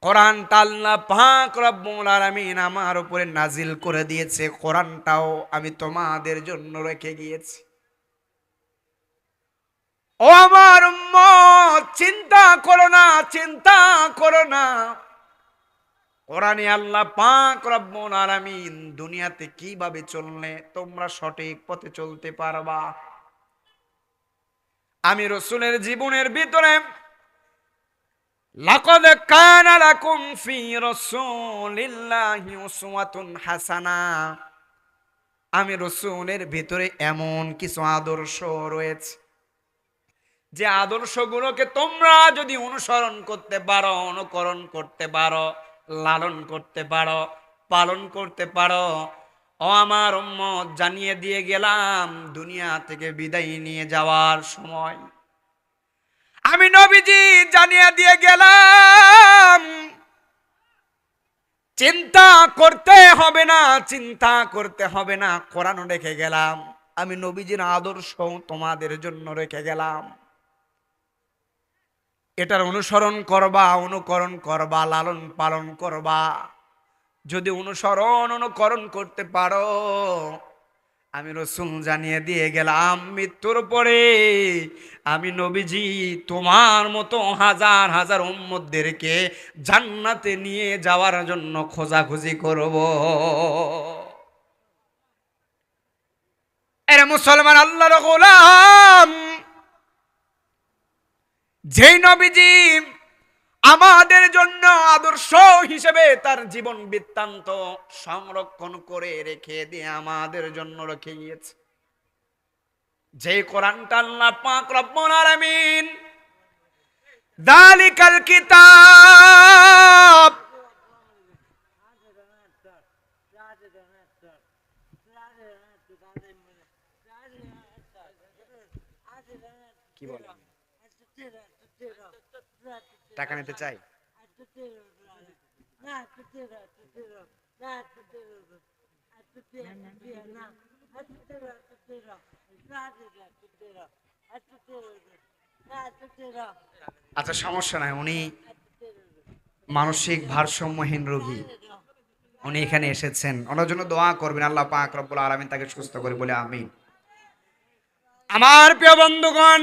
কোরআনটা আল্লাহ পাক রব্বুল আলামিন আমার উপরে নাজিল করে দিয়েছে, কোরআনটাও আমি তোমাদের জন্য রেখে গিয়েছি। ও আমার উম্মত, চিন্তা করো না, চিন্তা করো না। কোরআনে আল্লাহ পাক রব্বুল আলামিন দুনিয়াতে কিভাবে চললে তোমরা সঠিক পথে চলতে পারবা। আমি রাসূলের জীবনের ভিতরে লাকাদ কানা লাকুম ফি রাসূলিল্লাহি উসওয়াতুন হাসানা, আমি রাসূলের ভিতরে এমন কিছু আদর্শ রয়েছে যে আদর্শগুলোকে তোমরা যদি অনুসরণ করতে পারো, অনুকরণ করতে পারো, লালন করতে পারো, পালন করতে পারো, ও আমার উম্মত জানিয়ে দিয়ে গেলাম দুনিয়া থেকে বিদায় নিয়ে যাওয়ার সময় আমি নবীজি জানিয়ে দিয়ে গেলাম চিন্তা করতে হবে না, চিন্তা করতে হবে না। কোরআন রেখে গেলাম, আমি নবীজির আদর্শ তোমাদের জন্য রেখে গেলাম। এটার অনুসরণ করবা, অনুকরণ করবা, লালন পালন করবা। যদি অনুকরণ করতে পারো, আমি রাসূল জানিয়ে দিয়ে গেলাম মৃত্যুর পরে আমি নবীজি তোমার মতো হাজার হাজার উম্মতদেরকে জান্নাতে নিয়ে যাওয়ার জন্য খোঁজাখুঁজি করব। এরা মুসলমান আল্লাহর গোলাম, যেই নবীজি আমাদের জন্য আদর্শ হিসেবে তার জীবন বৃত্তান্ত সংরক্ষণ করে রেখে দিয়ে আমাদের জন্য রেখে গিয়েছে, যে কোরআনটা আল্লাহ পাক রব্বুল আলামিন যালিকাল কিতাব, কি বলে টাকা নিতে চাই, আচ্ছা সমস্যা নাই, উনি মানসিক ভারসাম্যহীন রোগী, উনি এখানে এসেছেন, ওনার জন্য দোয়া করবেন আল্লাহ পাক রব্বুল আলামিন তাকে সুস্থ করে বলে আমিন। আমার প্রিয় বন্ধুগণ,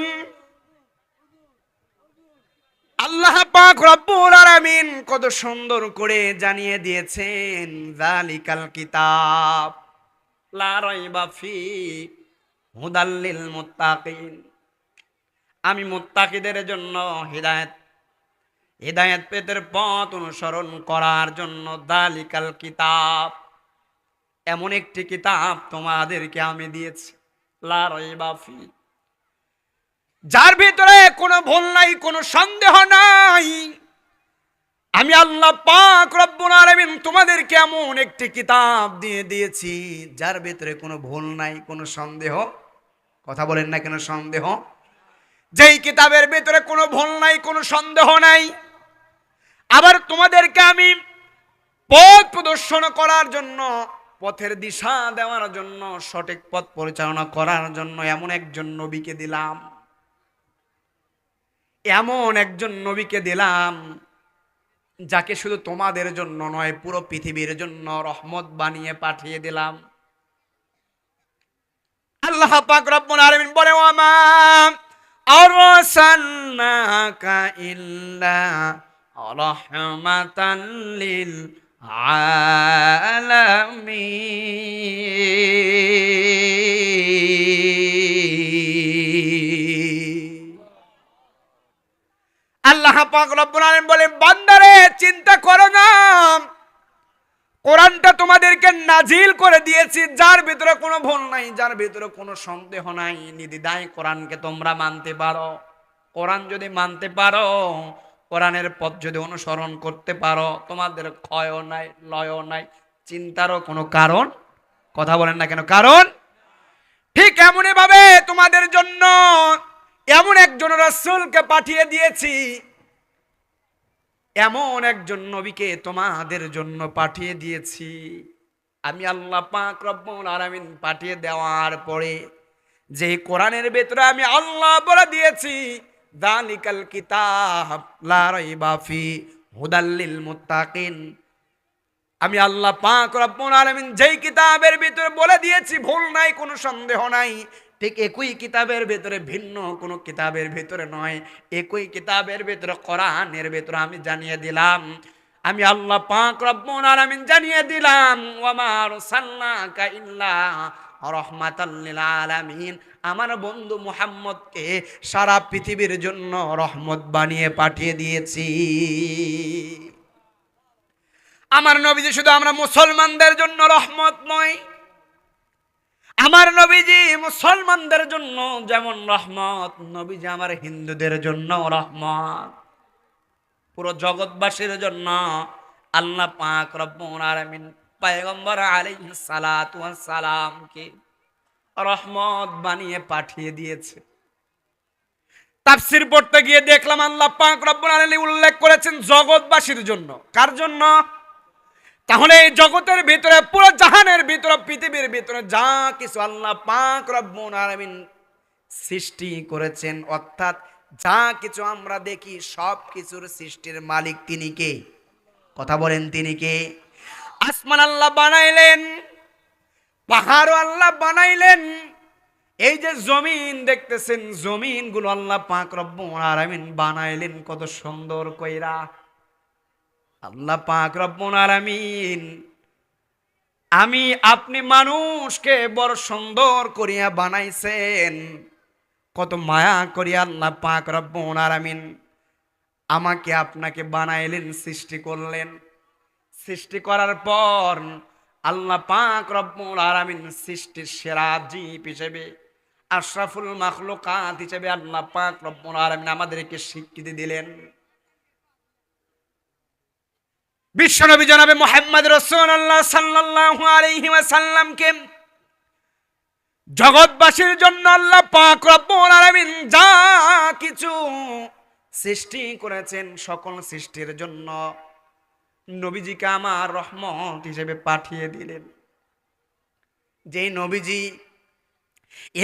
আল্লাহ পাক রব্বুল আলামিন কত সুন্দর করে জানিয়ে দিয়েছেন যালিকাল কিতাব লা রাইবা ফি হুদাল লিল মুত্তাকিন, আমি মুত্তাকিদের জন্য হিদায়াত পেতে পথ অনুসরণ করার জন্য যালিকাল কিতাব, এমন একটি কিতাব তোমাদেরকে আমি দিয়েছি, লা রাইবা ফি, যার ভিতরে কোনো ভুল নাই, কোনো সন্দেহ নাই। আমি আল্লাহ পাক রব্বুল আলামিন তোমাদেরকে এমন একটি কিতাব দিয়ে দিয়েছি যার ভিতরে কোনো ভুল নাই, কোনো সন্দেহ, কথা বলেন না কেন সন্দেহ, যেই কিতাবের ভিতরে কোনো ভুল নাই, কোনো সন্দেহ নাই। আবার তোমাদেরকে আমি পথ প্রদর্শন করার জন্য, পথের দিশা দেওয়ার জন্য, সঠিক পথ পরিচালনা করার জন্য এমন একজন নবীকে দিলাম, এমন একজন নবীকে দিলাম যাকে শুধু তোমাদের জন্য নয় পুরো পৃথিবীর জন্য রহমত বানিয়ে পাঠিয়ে দিলাম। আল্লাহ পাক রব্বুল আলামিন বলে ওয়ামা আরসালনাকা ইল্লা রাহমাতাল লিল আলামিন। আল্লাহ পাক রব্বুল আলামিন বলে বান্দারে চিন্তা করো না, কোরআনটা তোমাদেরকে নাজিল করে দিয়েছি যার ভিতরে কোনো ভুল নাই, যার ভিতরে কোনো সন্দেহ নাই, নির্দ্বিধায় কোরআনকে তোমরা মানতে পারো। কোরআন যদি মানতে পারো, কোরআনের পথ যদি অনুসরণ করতে পারো, তোমাদের ক্ষয়ও নাই, লয়ও নাই, চিন্তারও কোনো কারণ, কথা বলেন না কেন কারণ। ঠিক এমনই ভাবে তোমাদের জন্য এমন একজন রাসূলকে পাঠিয়ে দিয়েছি এমন একজন নবীকে তোমাদের জন্য পাঠিয়ে দিয়েছি। আমি আল্লাহ পাক রব্বুল আলামিন পাঠিয়ে দেওয়ার পরে যে কোরআনের ভেতরে আমি আল্লাহ বলে দিয়েছি, যালিকাল কিতাব লা রাইবা ফি হুদাল লিল মুত্তাকিন। আমি আল্লাহ পাক রব্বুল আলামিন যেই কিতাবের ভিতরে বলে দিয়েছি, ভুল নাই, কোনো সন্দেহ নাই, ঠিক একই কিতাবের ভিতরে ভিন্ন কোনো কিতাবের ভিতরে নয়, একই কিতাবের ভিতরে কোরআনের ভিতরে আমি জানিয়ে দিলাম, আমি আল্লাহ পাক রব্বুল আলামিন জানিয়ে দিলাম, ওয়া মা আরসালনাকা ইল্লা রাহমাতাল লিল আলামিন। আমার বন্ধু মুহাম্মদকে সারা পৃথিবীর জন্য রহমত বানিয়ে পাঠিয়ে দিয়েছি। আমার নবীজি শুধু আমরা মুসলমানদের জন্য রহমত নয়, আমার নবীজি মুসলমানদের জন্য যেমন রহমত, নবীজি আমার হিন্দুদের জন্য রহমত, পুরো জগৎবাসীর জন্য আল্লাহ পাক রব্বুল আলামিন পয়গম্বর আলাইহিস সালাতু ওয়াস সালামকে রহমত বানিয়ে পাঠিয়ে দিয়েছে। তাফসীর পড়তে গিয়ে দেখলাম আল্লাহ পাক রব্বুল আলামিন উল্লেখ করেছেন জগৎবাসীর জন্য। কার জন্য? তাহলে এই জগতের ভিতরে, পুরো জাহানের ভিতরে, পৃথিবীর ভিতরে যা কিছু আল্লাহ পাক রব্বুল আলামিন সৃষ্টি করেছেন, অর্থাৎ যা কিছু আমরা দেখি সব কিছুর সৃষ্টির মালিক তিনি কে? কথা বলেন, তিনি কে? আসমান আল্লাহ বানাইলেন, পাহাড়ও আল্লাহ বানাইলেন, এই যে জমিন দেখতেছেন, জমিনগুলো আল্লাহ পাক রব্বুল আলামিন বানাইলেন কত সুন্দর কইরা। আল্লাহ পাক রব্বুল আলামিন আমি আপনি মানুষকে বড় সুন্দর করিয়া বানাইছেন, কত মায়া করিয়া আল্লাহ পাক রব্বুল আলামিন আমাকে আপনাকে বানাইলেন, সৃষ্টি করলেন। সৃষ্টি করার পর আল্লাহ পাক রব্বুল আলামিন সৃষ্টির সেরা জীব হিসেবে, আশরাফুল মাখলুকাত হিসেবে আল্লাহ পাক রব্বুল আলামিন আমাদেরকে স্বীকৃতি দিলেন। বিশ্বনবী জনাবে মুহাম্মদ রাসূলুল্লাহ সাল্লাল্লাহু আলাইহি ওয়াসাল্লামকে জগৎবাসীর জন্য আল্লাহ পাক রব্বুল আলামিন যা কিছু সৃষ্টি করেছেন, সকল সৃষ্টির জন্য নবীজিকে আমার রহমত হিসেবে পাঠিয়ে দিলেন। যে নবীজি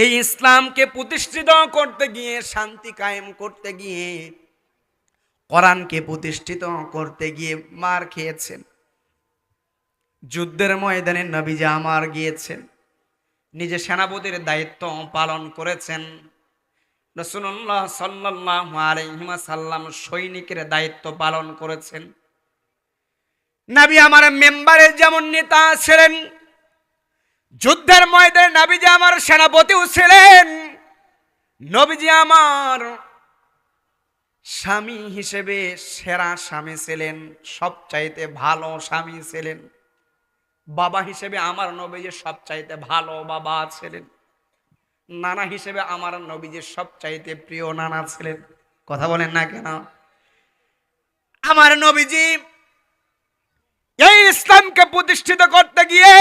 এই ইসলামকে প্রতিষ্ঠিত করতে গিয়ে, শান্তি কায়েম করতে গিয়ে, কোরআনকে প্রতিষ্ঠিত করতে গিয়ে মার খেয়েছেন, যুদ্ধের ময়দানে নবীজি আমার গিয়েছেন, নিজে সেনাপতির দায়িত্ব পালন করেছেন। রাসূলুল্লাহ সাল্লাল্লাহু আলাইহি ওয়াসাল্লাম সৈনিকের দায়িত্ব পালন করেছেন। নবী আমার মেম্বারে যেমন নেতা ছিলেন, যুদ্ধের ময়দানে নবীজি আমার সেনাপতিও ছিলেন, নবীজি আমার স্বামী হিসেবে সেরা স্বামী ছিলেন, সবচাইতে ভালো স্বামী ছিলেন। বাবা হিসেবে আমার নবীজি সবচাইতে ভালো বাবা ছিলেন। নানা হিসেবে আমার নবীজি সবচাইতে প্রিয় নানা ছিলেন। কথা বলেন না কেন? আমার নবীজি এই ইসলামকে প্রতিষ্ঠিত করতে গিয়ে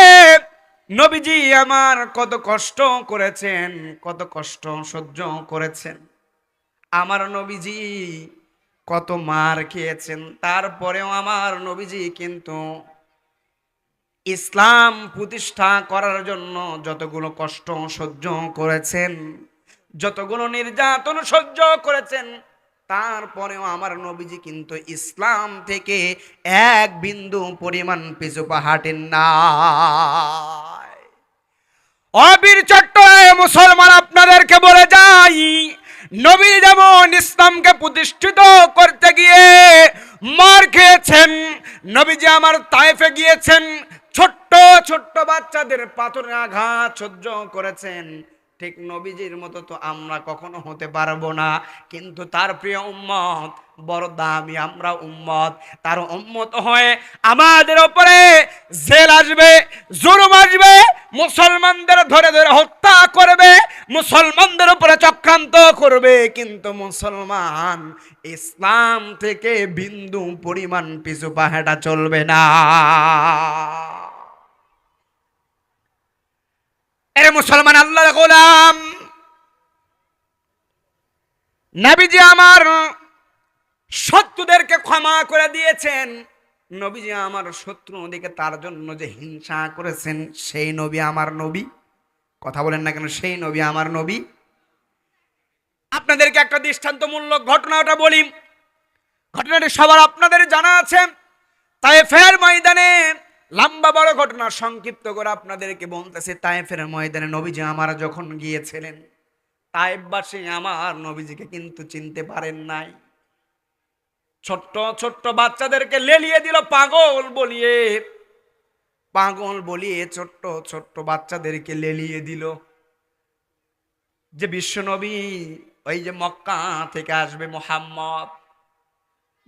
নবীজি আমার কত কষ্ট করেছেন, কত কষ্ট সহ্য করেছেন। আমার নবীজি কত মার খেয়েছেন, তারপরেও আমার নবীজি কিন্তু ইসলাম প্রতিষ্ঠা করার জন্য যতগুলো কষ্ট সহ্য করেছেন, যতগুলো নির্যাতন সহ্য করেছেন, তারপরেও আমার নবীজি কিন্তু ইসলাম থেকে এক বিন্দু পরিমাণ পিছু পা হাঁটেন না। অবীর চট্টগ্রামে মুসলমান আপনাদেরকে বলে যাই, নবী যেমন ইসলামকে প্রতিষ্ঠিত করতে গিয়ে মার খেয়েছেন, নবীজি আমার তায়েফে গিয়েছেন, ছোট্ট ছোট্ট বাচ্চাদের পাথরের আঘাত সহ্য করেছেন, ঠিক নবীজির মতো তো আমরা কখনো হতে পারবো না। কিন্তু তার প্রিয় উম্মত, বড় দামি আমরা উম্মত, তার উম্মত হয়ে আমাদের উপরে জেল আসবে, জুলুম আসবে, মুসলমানদের ধরে ধরে হত্যা করবে, মুসলমানদের উপরে চক্রান্ত করবে, কিন্তু মুসলমান ইসলাম থেকে বিন্দু পরিমাণ পিছু পা হেঁটা চলবে না। এরে মুসলমান আল্লাহর গোলাম, নবীজি আমার শত্রুদেরকে ক্ষমা করে দিয়েছেন। নবীজি আমার শত্রু দিকে তার জন্য যে হিংসা করেছেন, সেই নবী আমার নবী। কথা বলেন না কেন? সেই নবী আমার নবী। আপনাদেরকে একটা দৃষ্টান্তমূলক ঘটনাটা বলি। ঘটনাটি সবার আপনাদের জানা আছে। তায়েফের ময়দানে, লম্বা বড় ঘটনা, সংক্ষিপ্ত করে আপনাদেরকে বলতেছে। তায়েফের ময়দানে নবীজি আমার যখন গিয়েছিলেন, তায়েফবাসী আমার নবীজিকে কিন্তু চিনতে পারেন নাই। ছোট্ট ছোট্ট বাচ্চাদেরকে লেলিয়ে দিল পাগল বলিয়ে। পাগল বলিয়ে ছোট্ট ছোট্ট বাচ্চাদেরকে লেলিয়ে দিল যে বিশ্বনবী, ওই যে মক্কা থেকে আসবে মুহাম্মদ।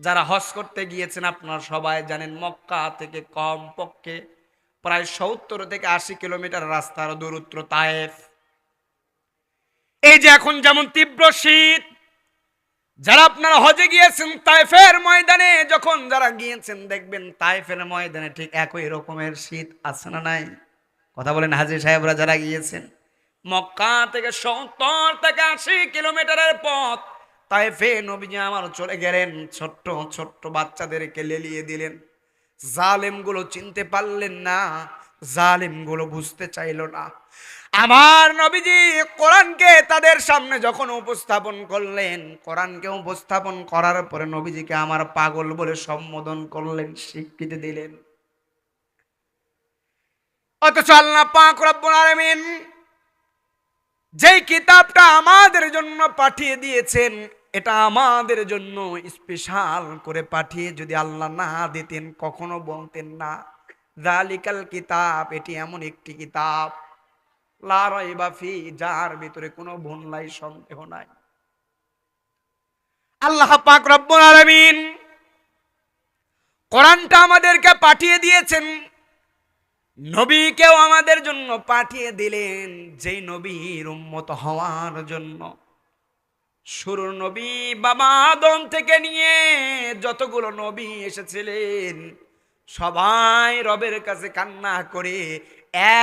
যারা হজ করতে গিয়েছেন আপনারা সবাই জানেন, মক্কা থেকে কম পক্ষে প্রায় 70 থেকে 80 কিলোমিটার রাস্তার দূরত্ব তায়েফ। এই যে এখন যেমন তীব্র শীত, যারা আপনারা হজে গিয়েছেন তায়েফের ময়দানে, যখন যারা গিয়েছেন দেখবেন তায়েফের ময়দানে ঠিক একই রকমের শীত আছে না নাই? কথা বলেন হাজী সাহেবরা যারা গিয়েছেন। মক্কা থেকে 70 থেকে 80 কিলোমিটারের পথ তায়েফে নবীজি আমার চলে গেলেন। ছোট্ট ছোট্ট বাচ্চাদেরকে লেলিয়ে দিলেন। জালেমগুলো চিনতে পারলেন না, জালেমগুলো বুঝতে চাইল না। আমার নবীজি কোরআনকে তাদের সামনে যখন উপস্থাপন করলেন, কোরআনকে উপস্থাপন করার পরে নবীজিকে আমার পাগল বলে সম্বোধন করলেন, স্বীকৃতি দিলেন। অথচ আল্লাহ পাক রব্বুল আলামিন যেই কিতাবটা আমাদের জন্য পাঠিয়ে দিয়েছেন, এটা আমাদের জন্য স্পেশাল করে পাঠিয়ে যদি আল্লাহ না দিতেন কখনো বলতেন না যালিকাল কিতাব, এটি এমন একটি কিতাব লা রাইবা ফি, যার ভিতরে কোনো ভুল নাই, সন্দেহ নাই। আল্লাহ পাক রব্বুল আলামিন কোরআনটা আমাদেরকে পাঠিয়ে দিয়েছেন, নবীকেও আমাদের জন্য পাঠিয়ে দিলেন, যেই নবীর উম্মত হওয়ার জন্য। শুরুর নবী বাবা আদম থেকে নিয়ে যতগুলো নবী এসেছিলেন, সবাই রবের কাছে কান্না করে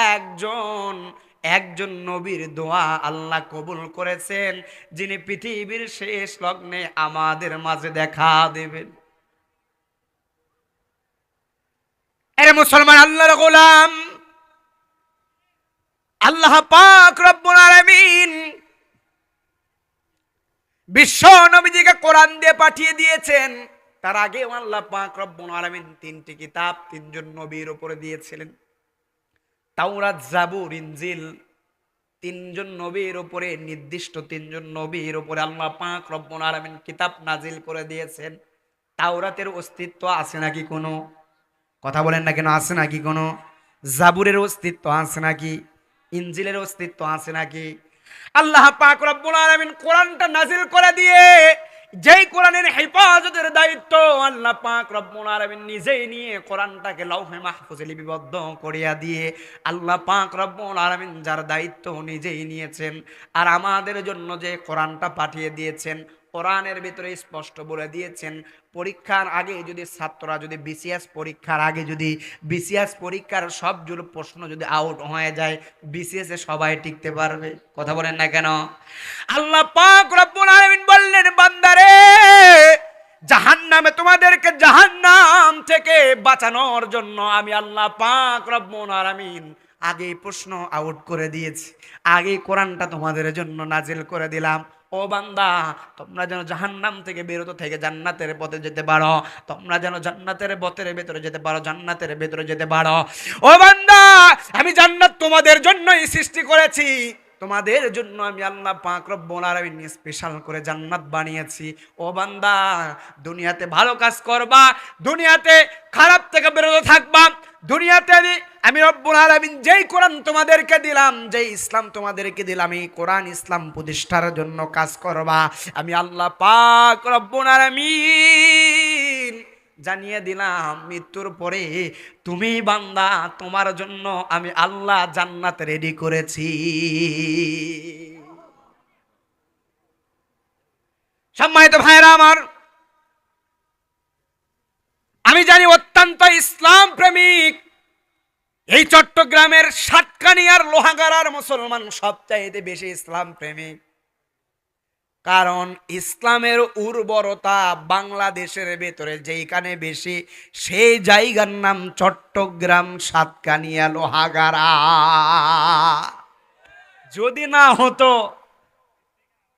একজন একজন নবীর দোয়া আল্লাহ কবুল করেছেন, যিনি পৃথিবীর শেষ লগ্নে আমাদের মাঝে দেখা দেবেন। এরে মুসলমান, আল্লাহর গোলাম, আল্লাহ পাক রব্বুল আলামিন বিশ্ব নবীজিকে কোরআন দিয়ে পাঠিয়ে দিয়েছেন। তার আগে আল্লাহ পাক রব্বুল আলামিন 3টি কিতাব 3জন নবীর উপরে দিয়েছিলেন। তাওরাত, জাবুর, ইনজিল, 3জন নবীর উপরে, নির্দিষ্ট 3জন নবীর উপরে আল্লাহ পাক রব্বুল আলামিন কিতাব নাজিল করে দিয়েছেন। তাওরাতের অস্তিত্ব আছে নাকি কোনো? কথা বলেন না কেন? আছে নাকি কোনো? জাবুরের অস্তিত্ব আছে নাকি? ইনজিলের অস্তিত্ব আছে নাকি? আল্লাহ পাক রব্বুল আলামিন কোরআনটা নাজিল করে দিয়ে যেই কোরআনের হেফাজতের দায়িত্ব আল্লাহ পাক রব্বুল আলামিন নিজেই নিয়ে কোরআনটাকে লৌহে মাহফুজে লিপিবদ্ধ করিয়া দিয়ে আল্লাহ পাক রব্বুল আলামিন যার দায়িত্ব নিজেই নিয়েছেন, আর আমাদের জন্য যে কোরআনটা পাঠিয়ে দিয়েছেন, কোরআনের ভিতরে স্পষ্ট বলে দিয়েছেন, পরীক্ষার আগে যদি ছাত্ররা যদি বিসিএস পরীক্ষার আগে যদি বিসিএস পরীক্ষার সবগুলো প্রশ্ন যদি আউট হয়ে যায়, বিসিএস এ সবাই টিকতে পারবে? কথা বলেন না কেন? আল্লাহ পাক রব্বুল আলামিন বললেন, বান্দারে, জাহান্নামে তোমাদেরকে জাহান্নাম থেকে বাঁচানোর জন্য আমি আল্লাহ পাক রব্বুল আলামিন আগে প্রশ্ন আউট করে দিয়েছি, আগে কোরআনটা তোমাদের জন্য নাজিল করে দিলাম। ও বান্দা, তোমরা যেন জাহান্নাম থেকে বিরত থেকে জান্নাতের পথে যেতে পারো, তোমরা যেন জান্নাতের পথের ভেতরে যেতে পারো, জান্নাতের ভেতরে যেতে পারো। ও বান্দা, আমি জান্নাত তোমাদের জন্যই সৃষ্টি করেছি, তোমাদের জন্য আমি আল্লাহ পাক রব্বুল আলামিন স্পেশাল করে জান্নাত বানিয়েছি। ও বান্দা, দুনিয়াতে ভালো কাজ করবা, দুনিয়াতে খারাপ থেকে বিরত থাকবা, দুনিয়াতে আমি রব্বুল আলামিন যেই কোরআন তোমাদেরকে দিলাম, যেই ইসলাম তোমাদেরকে দিলাম, এই কোরআন ইসলাম প্রতিষ্ঠার জন্য কাজ করবা। আমি আল্লাহ পাক রব্বুল আলামিন জানিয়ে দিলাম, মৃত্যুর পরে তুমি বান্দা, তোমার জন্য আমি আল্লাহ জান্নাত রেডি করেছি। সম্মানিত ভাইরা আমার, আমি জানি অত্যন্ত ইসলাম প্রেমিক এই চট্টগ্রামের সাতকানিয়ার লোহাগাড়ার মুসলমান সবচাইতে বেশি ইসলাম প্রেমিক। কারণ ইসলামের উর্বরতা বাংলাদেশের ভেতরে যেইখানে বেশি, সেই জায়গার নাম চট্টগ্রাম, সাতকানিয়া, লোহাগাড়া। যদি না হতো,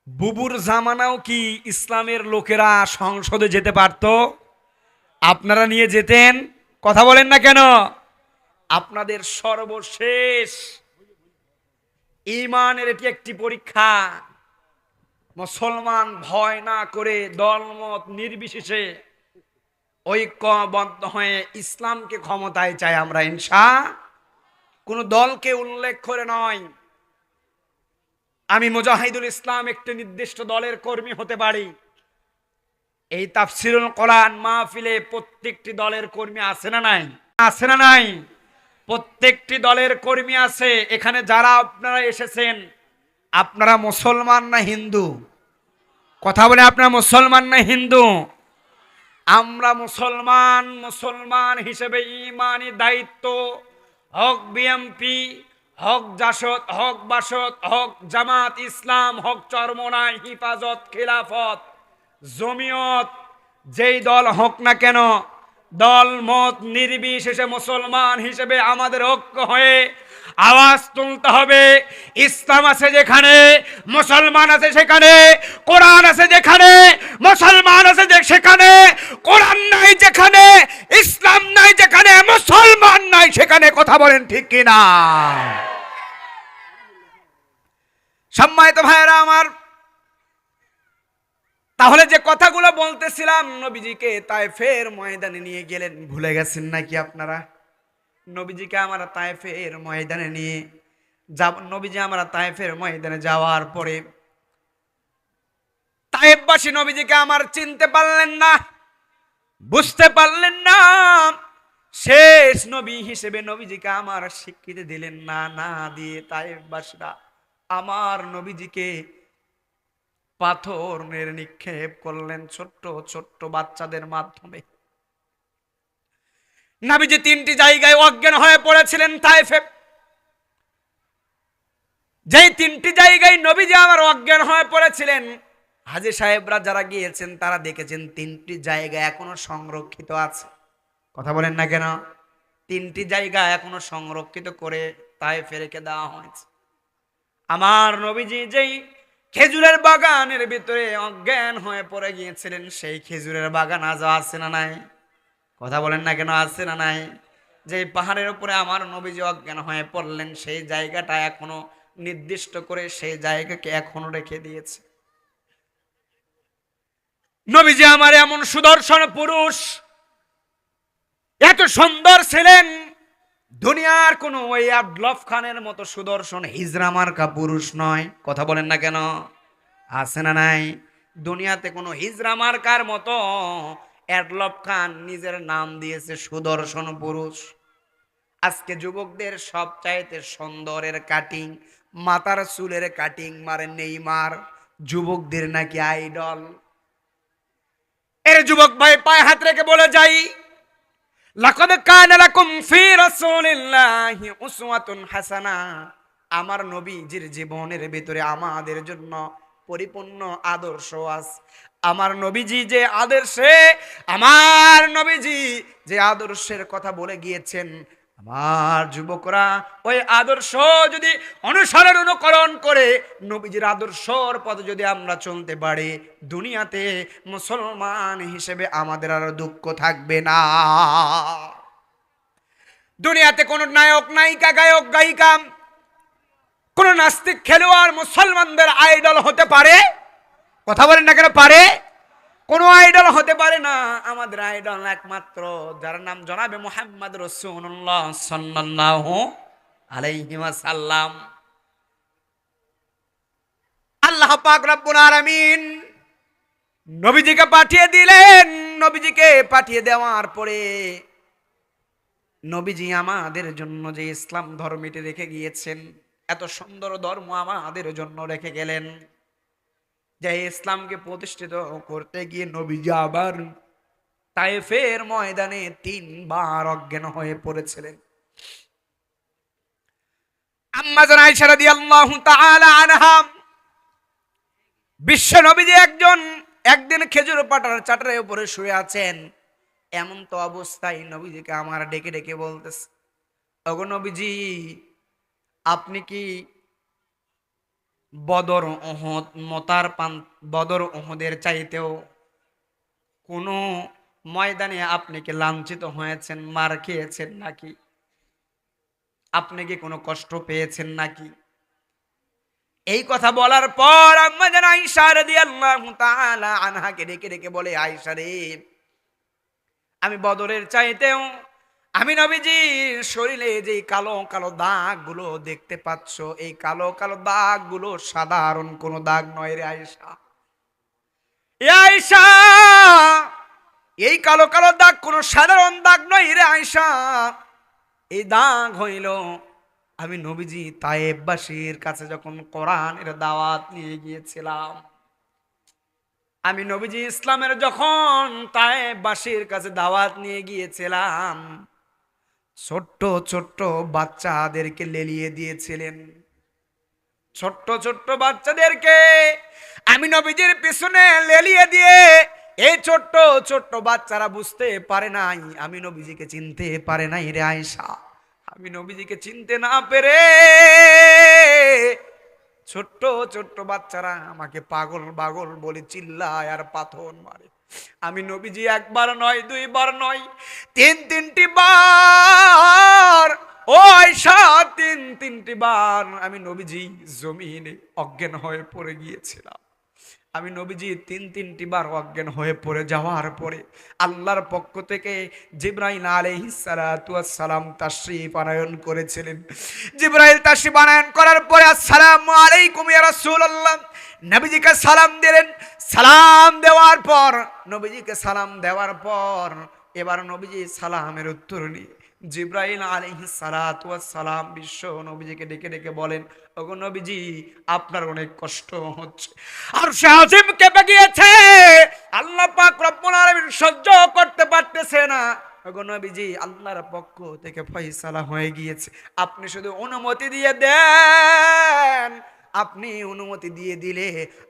বুবুর জামানাও কি ইসলামের লোকেরা সংসদে যেতে পারত? আপনারা নিয়ে যেতেন? কথা বলেন না কেন? আপনাদের সর্বশেষ ঈমানের এটি একটি পরীক্ষা। মুসলমান ভয় না করে দলমত নির্বিশেষে ঐক্যবদ্ধ হয়ে ইসলামকে ক্ষমতায় চাই আমরা, কোনো দলকে উল্লেখ করে নয়। আমি মুজাহিদুল ইসলাম একটি নির্দিষ্ট দলের কর্মী হতে পারি। এই তাফসিরুল কোরআন মাহফিলে প্রত্যেকটি দলের কর্মী আছে না নাই? আছে না নাই? প্রত্যেকটি দলের কর্মী আছে। এখানে যারা আপনারা এসেছেন, আপনারা মুসলমান না হিন্দু? কথা বলে, আপনারা মুসলমান না হিন্দু? আমরা মুসলমান। মুসলমান হিসেবে ঈমানি দায়িত্ব, হক বিএমপি, হক জাসদ, হক বাসদ, হক জামাত ইসলাম, হক চরমনাই, হিফাজত, খিলাফত, জমিয়ত, যেই দল হোক না কেন, দল মত নির্বিশেষে মুসলমান হিসেবে আমাদের ঐক্য হয়ে আওয়াজ তুলতে হবে। ইসলাম আছে যেখানে, মুসলমান আছে সেখানে। কোরআন আছে যেখানে, মুসলমান আছে সেখানে। কোরআন নাই যেখানে, ইসলাম নাই যেখানে, মুসলমান নাই সেখানে। কথা বলেন ঠিক কিনা? সম্মানিত ভাইয়েরা আমার, তাহলে যে কথাগুলো বলতেছিলাম, নবীজিকে তায়েফের ময়দানে নিয়ে গেলেন, ভুলে গেছেন নাকি আপনারা? নবীজিকে আমরা তায়েফের ময়দানে নিয়ে যাব। নবীজি আমরা তায়েফের ময়দানে যাওয়ার পরে তায়েফবাসী নবীজিকে আমার চিনতে পারলেন না, বুঝতে পারলেন না। শেষ নবী হিসেবে নবীজিকে আমার স্বীকৃতি দিলেন না। না দিয়ে তায়েফবাসীরা আমার নবীজিকে পাথরের নিক্ষেপ করলেন ছোট্ট ছোট্ট বাচ্চাদের মাধ্যমে। নবীজি 3টি জায়গায় অজ্ঞান হয়ে পড়েছিলেন তায়েফে। যেই 3টি জায়গায় নবীজি আমার অজ্ঞান হয়ে পড়েছিলেন, হাজী সাহেবরা যারা গিয়েছেন তারা দেখেছেন 3টি জায়গা এখনো সংরক্ষিত আছে। কথা বলেন না কেন? 3টি জায়গা এখনো সংরক্ষিত করে তায়েফে রেখে দেওয়া হয়েছে। আমার নবীজি যেই খেজুরের বাগানের ভিতরে অজ্ঞান হয়ে পড়ে গিয়েছিলেন, সেই খেজুরের বাগান আজও আছে না নাই? কথা বলেন না কেন? আছে না নাই? যে পাহাড়ের উপরে আমার নবীজি অজ্ঞান হয়ে পড়লেন, সেই জায়গাটা এখনো নির্দিষ্ট করে সেই জায়গাকে এখনো রেখে দিয়েছে। নবীজি আমার এমন সুদর্শন পুরুষ, এত সুন্দর ছিলেন, দুনিয়ার কোন ওই আবদুল্লাহ খানের মতো সুদর্শন হিজরা মার্কা পুরুষ নয়। কথা বলেন না কেন? আছে না নাই? দুনিয়াতে কোনো হিজরা মার্কার মতো আবদুল্লাহ খান নিজের নাম দিয়েছে সুদর্শন পুরুষ। আজকে যুবকদের সবচাইতে সুন্দরের কাটিং, মাথার চুলের কাটিং মারে নেইমার, যুবকদের নাকি আইডল। এর যুবক ভাই পায়ে হাত রেখে বলে যাই, লাকাদ কানা লাকুম ফি রাসূলিল্লাহি উসওয়াতুন হাসানা। আমার নবীজির জীবনের ভিতরে আমাদের জন্য পরিপূর্ণ আদর্শ আছে। আমার নবীজি যে আদর্শে, আমার নবীজি যে আদর্শের কথা বলে গিয়েছেন, আমার যুবকরা ওই আদর্শ যদি অনুসরণ অনুকরণ করে নবীজির আদর্শর পথে যদি আমরা চলতে পারি, দুনিয়াতে মুসলমান হিসেবে আমাদের আর দুঃখ থাকবে না। দুনিয়াতে কোন নায়ক নায়িকা, গায়ক গায়িকা, কোন নাস্তিক খেলোয়াড় মুসলমানদের আইডল হতে পারে? কথা বলেন না কেন? পারে? কোন আইডল হতে পারে না। আমাদের আইডল একমাত্র যার নাম জনাবে মুহাম্মদ রাসূলুল্লাহ সাল্লাল্লাহু আলাইহি ওয়াসাল্লাম। আল্লাহ পাক রব্বুল আলামিন নবীজিকে পাঠিয়ে দিলেন। নবীজিকে পাঠিয়ে দেওয়ার পরে নবীজি আমাদের জন্য যে ইসলাম ধর্মটি রেখে গিয়েছেন, এত সুন্দর ধর্ম আমাদের জন্য রেখে গেলেন, যে ইসলামকে প্রতিষ্ঠিত করতে গিয়ে নবীজি আবার তায়েফের ময়দানে 3 বার অজ্ঞান হয়ে পড়েছিলেন। আম্মা জান আয়েশা রাদিয়াল্লাহু তাআলা আনহা বিশ্ব নবীজি একদিন খেজুর পাতার চাটারের উপরে শুয়ে আছেন। এমন তো অবস্থায় নবীজিকে আমার ডেকে ডেকে বলতেছে, ওগো নবীজি, আপনি কি বদর উহুদ মতার পান, বদর উহুদের চাইতেও কোনো ময়দানে আপনি কি লাঞ্ছিত হয়েছেন, মার খেয়েছেন নাকি? আপনি কি কোনো কষ্ট পেয়েছেন নাকি? এই কথা বলার পর আম্মা জান আয়েশা রাদিয়াল্লাহু তাআলা আনহাকে ডেকে ডেকে বলে, আয়েশা রে, আমি বদরের চাইতেও আমি নবীজির শরীরে যে কালো কালো দাগগুলো দেখতে পাচ্ছ, এই কালো কালো দাগগুলো সাধারণ কোনো দাগ নয় রে আয়েশা। এ আয়েশা, এই কালো কালো দাগ কোনো সাধারণ দাগ নয় রে আয়েশা। এই দাগ হইল আমি নবীজি তায়েববাসীর কাছে যখন কোরআনের দাওয়াত নিয়ে গিয়েছিলাম, আমি নবীজি ইসলামের যখন তায়েববাসীর কাছে দাওয়াত নিয়ে গিয়েছিলাম, ছোট্ট ছোট্ট বাচ্চাদেরকে লেলিয়ে দিয়েছিলেন। ছোট্ট ছোট্ট বাচ্চাদেরকে আমি নবীজির পিছনে লেলিয়ে দিয়ে, এই ছোট্ট ছোট্ট বাচ্চারা বুঝতে পারে নাই, আমি নবীজিকে চিনতে পারে নাই রে আয়েশা। আমি নবীজিকে চিনতে না পেরে ছোট্ট ছোট্ট বাচ্চারা আমাকে পাগল পাগল বলে চিল্লায় আর পাথর মারে। আমি নবীজি একবার নয়, দুইবার নয়, তিনটি বার, ও আয়েশা, তিনটি বার আমি নবীজি জমিনে অজ্ঞান হয়ে পড়ে গিয়েছিলাম। আমি নবীজি তিনটি বার অজ্ঞান হয়ে পড়ে যাওয়ার পরে আল্লাহর পক্ষ থেকে জিবরাইল আলাইহিস সালাতু ওয়াস সালাম তাশরীফ আনয়ন করেছিলেন। জিবরাইল তাশরীফ আনয়ন করার পরে আসসালামু আলাইকুম ইয়া রাসূলুল্লাহ, নবীজিকে সালাম দিলেন। সালাম দেওয়ার পর নবীজিকে সালাম দেওয়ার পর এবার নবীজি সালামের উত্তর নিয়ে জিবরাইল আলাইহিস সালাতু ওয়াস সালাম বিশ্ব নবীজিকে ডেকে ডেকে বলেন, ওগো নবীজি, আপনার অনেক কষ্ট হচ্ছে, আরশে আজিম কেঁপে গিয়েছে, আল্লাহ পাক রব্বুল আলামিন সহ্য করতে পারতেছে না। ওগো নবীজি, আল্লাহর পক্ষ থেকে ফয়সালা হয়ে গিয়েছে, আপনি শুধু অনুমতি দিয়ে দেন। আপনি অনুমতি দিয়ে দিলে,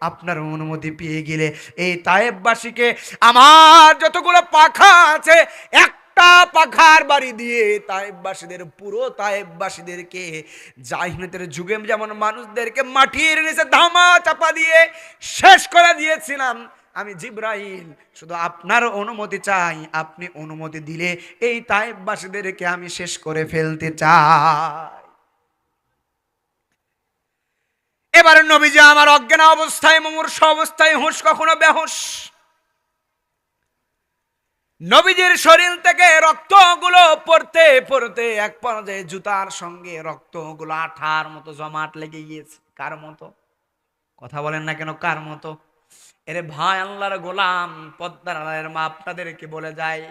আপনার অনুমতি পেয়ে গেলে এই তায়েববাসীকে আমার যতগুলো পাখা আছে একটা পাখার বাড়ি দিয়ে তায়েববাসীদের, পুরো তায়েববাসীদেরকে জাহিলিয়াতের যুগে যেমন মানুষদেরকে মাটির নিচে ধামা চাপা দিয়ে শেষ করে দিয়েছিলাম, আমি জিবরাইল শুধু আপনার অনুমতি চাই, আপনি অনুমতি দিলে এই তায়েববাসীদেরকে আমি শেষ করে ফেলতে চাই। এবার নবীজি আমার অজ্ঞান অবস্থায়, মুমূর্ষ অবস্থায়, হুঁশ কখনো বেহুশ, নবীজির শরীর থেকে রক্তগুলো পড়তে পড়তে এক পর্যায়ে জুতার সঙ্গে রক্তগুলো আঠার মতো জমাট লেগে গিয়েছে। কার মতো? কথা বলেন না কেন, কার মতো? এরে ভাই, আল্লাহর গোলাম, পদ্মার আড়ালের মা আপনাদেরকে বলে যায়,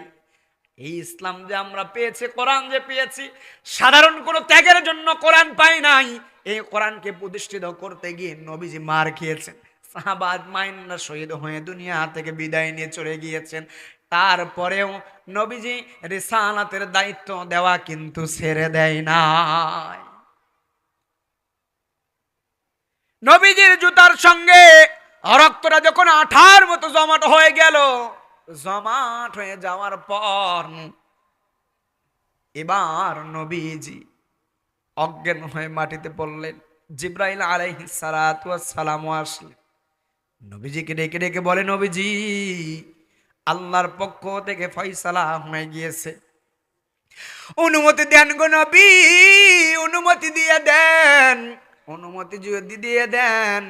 এই ইসলাম যে আমরা পেয়েছি, কোরআন যে পেয়েছি, সাধারণ কোনো ত্যাগের জন্য কোরআন পাই নাই। এই কোরআনকে প্রতিষ্ঠিত করতে গিয়ে নবীজি মার খেয়েছেন, সাহাবা মাইনরা শহীদ হয়ে দুনিয়া থেকে বিদায় নিয়ে চলে গিয়েছেন। তারপরেও নবীজি রিসালাতের দায়িত্ব দেওয়া কিন্তু ছেড়ে দেয় নাই। নবীজির জুতার সঙ্গে রক্তটা যখন আঠার মতো জমাট হয়ে গেল, জমাট হয়ে যাওয়ার পর এবার নবীজি অজ্ঞান হয়ে মাটিতে পড়লেন। জিবরাইল আলাইহিস সালাতু ওয়াস সালাম আসলেন, নবীজিকে ডেকে ডেকে বলে, নবীজি, আল্লাহর পক্ষ থেকে ফয়সালা হয়ে গিয়েছে, অনুমতি দেন গো নবী, অনুমতি দিয়ে দেন, অনুমতি যদি দিয়ে দেন।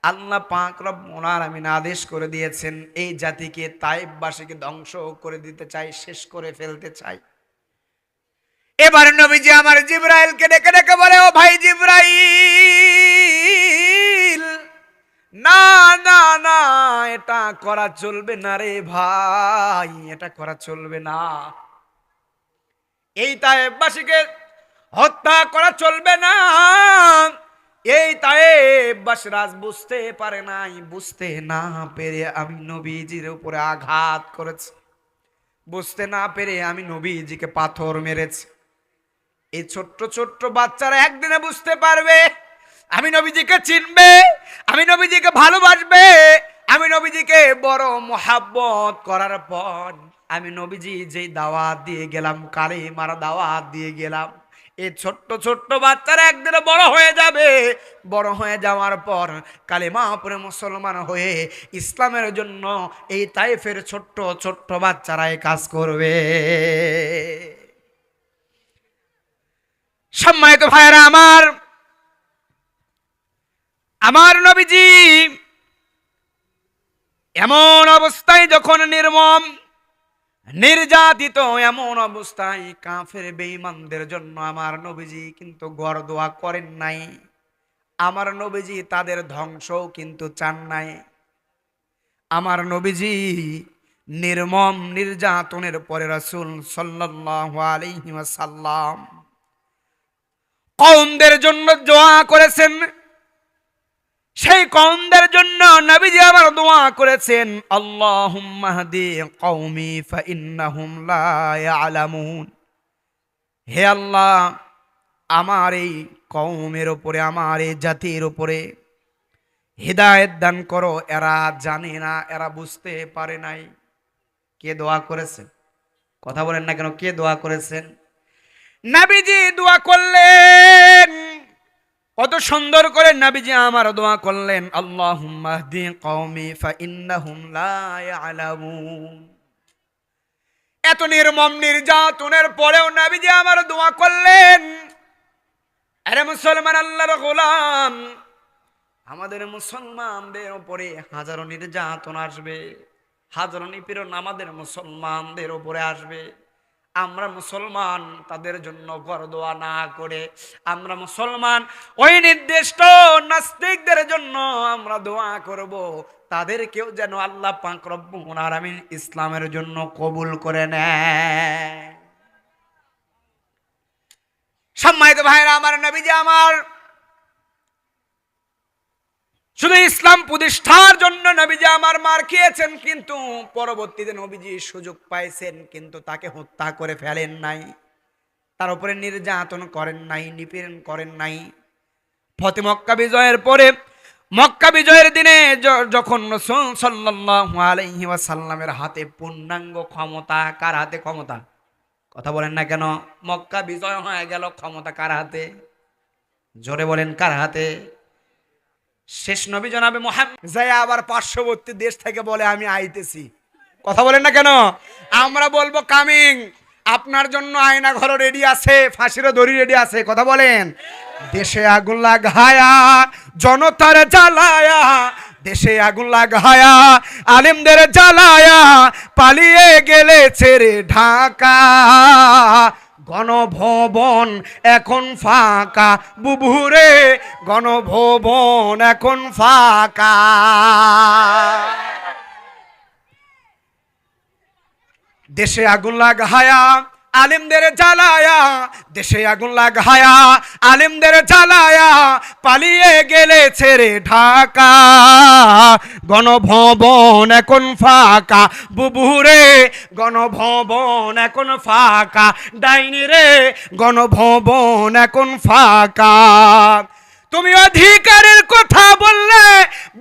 আল্লাহ পাক রব্বুল আলামিন আদেশ করে দিয়েছেন, এই জাতিকে, তায়েববাসীকে ধ্বংস করে দিতে চাই, শেষ করে ফেলতে চাই। এবার নবীজি আমার জিবরাইলকে ডেকে ডেকে বলে, ও ভাই জিবরাইল, না না না, এটা করা চলবে না রে ভাই, এটা করা চলবে না। এই তায়েববাসীকে হত্যা করা চলবে না। এই তায়েববাসীরা বুঝতে পারে নাই, বুঝতে না পেরে আমি নবীজির উপরে আঘাত করেছি, বুঝতে না পেরে আমি নবীজিকে পাথর মেরেছি। এই ছোট্ট ছোট্ট বাচ্চারা একদিনে বুঝতে পারবে আমি নবীজিকে চিনবে, আমি নবীজিকে ভালোবাসবে, আমি নবীজিকে বড় মোহাব্বত করার পর আমি নবীজি যেই দাওয়াত দিয়ে গেলাম, কালিমার দাওয়াত দিয়ে গেলাম, এই ছোট্ট ছোট্ট বাচ্চারা একদিন বড় হয়ে যাবে। বড় হয়ে যাওয়ার পর কালিমা পড়ে মুসলমান হয়ে ইসলামের জন্য এই তায়েফের ছোট্ট ছোট্ট বাচ্চারাই কাজ করবে। সম্মানিত ভাইয়েরা আমার, আমার নবীজি এমন অবস্থায় যখন নির্মম নির্যাতিত, এমন অবস্থায় কাফের বেঈমানদের জন্য আমার নবীজি কিন্তু গড় দোয়া করেন নাই। আমার নবীজি তাদের ধ্বংস কিন্তু চান নাই। আমার নবীজি নির্মম নির্যাতনের পরে রাসূল সাল্লাল্লাহু আলাইহি ওয়াসাল্লাম কওমদের জন্য দোয়া করেছেন। সেই কওমদের জন্য নবীজি আমার দোয়া করেছেন, আল্লাহুম্মা হদি কওমি ফাইন্নাহুম লা ইয়ালামুন। হে আল্লাহ, আমার এই কওমের উপরে, আমার এই জাতির উপরে হিদায়াত দান করো, এরা জানে না, এরা বুঝতে পারে নাই। কে দোয়া করেছেন? কথা বলেন না কেন, কে দোয়া করেছেন? নবীজি দোয়া করলেন। কত সুন্দর করে নবীজি আমার দোয়া করলেন, আল্লাহুম্মা হদি কওমি ফাইন্নাহুম লা ইয়ালামুন। এত নির্মম নির্যাতনের পরেও নবীজি আমার দোয়া করলেন। আরে মুসলমান, আল্লাহর গোলাম, আমাদের মুসলমানদের উপরে হাজারো নির্যাতন আসবে, হাজারো নিপীড়ন আমাদের মুসলমানদের উপরে আসবে। আমরা মুসলমান তাদের জন্য গরদোয়া না করে আমরা মুসলমান ওই নির্দিষ্ট নাস্তিকদের জন্য আমরা দোয়া করব, তাদেরকেও যেন আল্লাহ পাক রব্বুল আলামিন ইসলামের জন্য কবুল করে নেয়। সম্মানিত ভাইরা আমার, নবীজি আমার শুধু ইসলাম প্রতিষ্ঠার জন্য নবীজি আমার মার খেয়েছেন, কিন্তু পরবর্তীতে নবীজি সুযোগ পাইছেন, কিন্তু তাকে হত্যা করে ফেলেন নাই, তার উপরে নির্যাতন করেন নাই, নিপীড়ন করেন নাই। ফতে মক্কা বিজয়ের পরে, মক্কা বিজয়ের দিনে যখন রাসূল সাল্লাল্লাহু আলাইহি ওয়াসাল্লামের হাতে পূর্ণাঙ্গ ক্ষমতা, কার হাতে ক্ষমতা? কথা বলেন না কেন? মক্কা বিজয় হয়ে গেল, ক্ষমতা কার হাতে? জোরে বলেন, কার হাতে? শেষ নবী জনাবে মুহাম্মদ যাই আবার পার্শ্ববর্তী দেশ থেকে বলে আমি আইতেছি। কথা বলেন না কেন? আমরা বলবো কামিং। আপনার জন্য আয়না ঘর রেডি আছে, ফাঁসিরও দড়ি রেডি আছে। কথা বলেন। দেশে আগুন লাগায়া জনতার জ্বালায়া, দেশে আগুন লাগায়া আলেমদের জ্বালায়া, পালিয়ে গেলে ছেড়ে ঢাকা, গণভবন এখন ফাঁকা, বুবুরে গণভবন এখন ফাঁকা। দেশে আগুন লাগায়া আলেমদের জ্বালায়া, দেশে আগুন লাগায়া আলেমদের জ্বালায়া, পালিয়ে গেলে ছেড়ে ঢাকা, গণভবন এখন ফাঁকা, বুবুরে গণভবন এখন ফাঁকা, ডাইনি রে গণভবন এখন ফাঁকা। তুমি অধিকারের কথা বললে,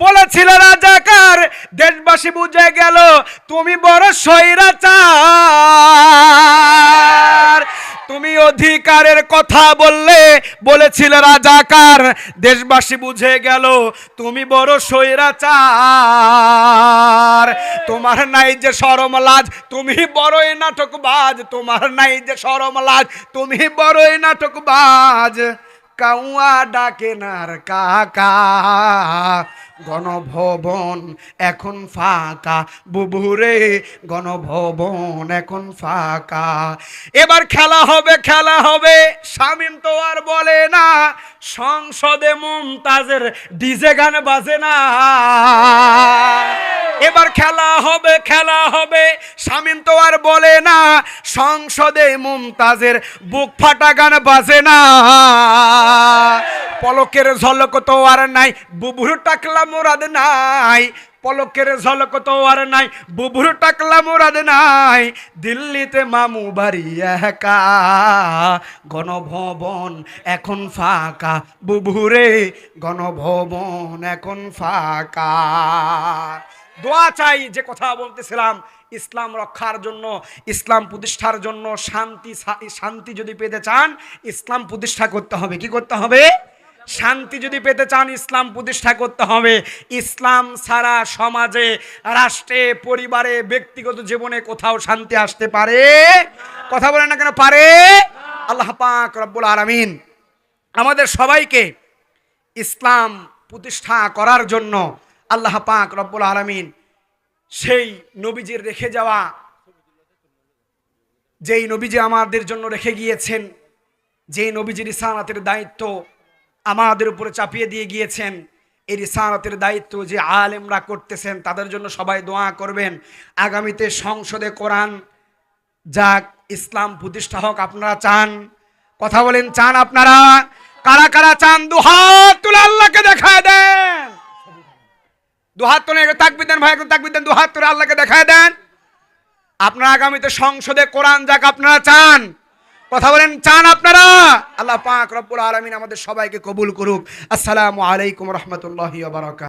বলেছিল রাজাকার, দেশবাসী বুঝে গেল তুমি বড় স্বৈরাচার। তুমি অধিকারের কথা বললে, বলেছিল রাজাকার, দেশবাসী বুঝে গেল তুমি বড় স্বৈরাচার। তোমার নাই যে শরম লাজ, তুমি বড়ই নাটকবাজ। তোমার নাই যে শরম লাজ, তুমি বড়ই নাটকবাজ। কাউয়া ডাকে নার কাকা, গণভবন এখন ফাঁকা, বুবুরে গণভবন এখন ফাঁকা। এবার খেলা হবে, খেলা হবে। শামীম তো আর বলে না, সংসদে মুমতাজের ডিজে গান বাজে না। এবার খেলা হবে, খেলা হবে। শামীম তো আর বলে না, সংসদে মুমতাজের বুক ফাটা গান বাজে না। পলকের ঝলক তো আর নাই, বুবুর টাকলা মুরাদ নাই। পলকের ঝলক তো আর নাই, বুবুর টাকলা মোরাদ নাই, দিল্লিতে মামু বাড়ি একা, গণভবন এখন ফাঁকা, বুবুরে গণভবন এখন ফাঁকা। দোয়া চাই, যে কথা বলতেছিলাম, ইসলাম রক্ষার জন্য, ইসলাম প্রতিষ্ঠার জন্য, শান্তি যদি পেতে চান ইসলাম প্রতিষ্ঠা করতে হবে। কি করতে হবে? শান্তি যদি পেতে চান ইসলাম প্রতিষ্ঠা করতে হবে। ইসলাম ছাড়া সমাজে, রাষ্ট্রে, পরিবারে, ব্যক্তিগত জীবনে কোথাও শান্তি আসতে পারে? কথা বলেন না কেন পারে? আল্লাহ পাক রব্বুল আলামিন আমাদের সবাইকে ইসলাম প্রতিষ্ঠা করার জন্য আল্লাহ পাক রব্বুল আলামিন সেই নবীজির রেখে যাওয়া, যেই নবীজি আমাদের জন্য রেখে গিয়েছেন, যেই নবীজির রিসালাতের দায়িত্ব আমাদের উপরে চাপিয়ে দিয়ে গিয়েছেন, এই রিসালাতের দায়িত্ব যে আলেমরা করতেছেন তাদের জন্য সবাই দোয়া করবেন। আগামীতে সংসদে কোরআন যাক, ইসলাম প্রতিষ্ঠা হোক। আপনারা চান? কথা বলেন, চান আপনারা? কারা কারা চান? দুহাত তুলে আল্লাহকে দেখায় দেন। দুহাত তুলে তাকবীর দেন ভাই, এখন তাকবীর দেন, দুহাত তুলে আল্লাহকে দেখায় দেন। আপনারা আগামীতে সংসদে কোরআন যাক, আপনারা চান? কথা বলেন, চান আপনারা? আল্লাহ পাক রব্বুল আলামিন আমাদের সবাইকে কবুল করুক। আসসালামু আলাইকুম রহমতুল্লাহি ওয়া বারাকাতুহু।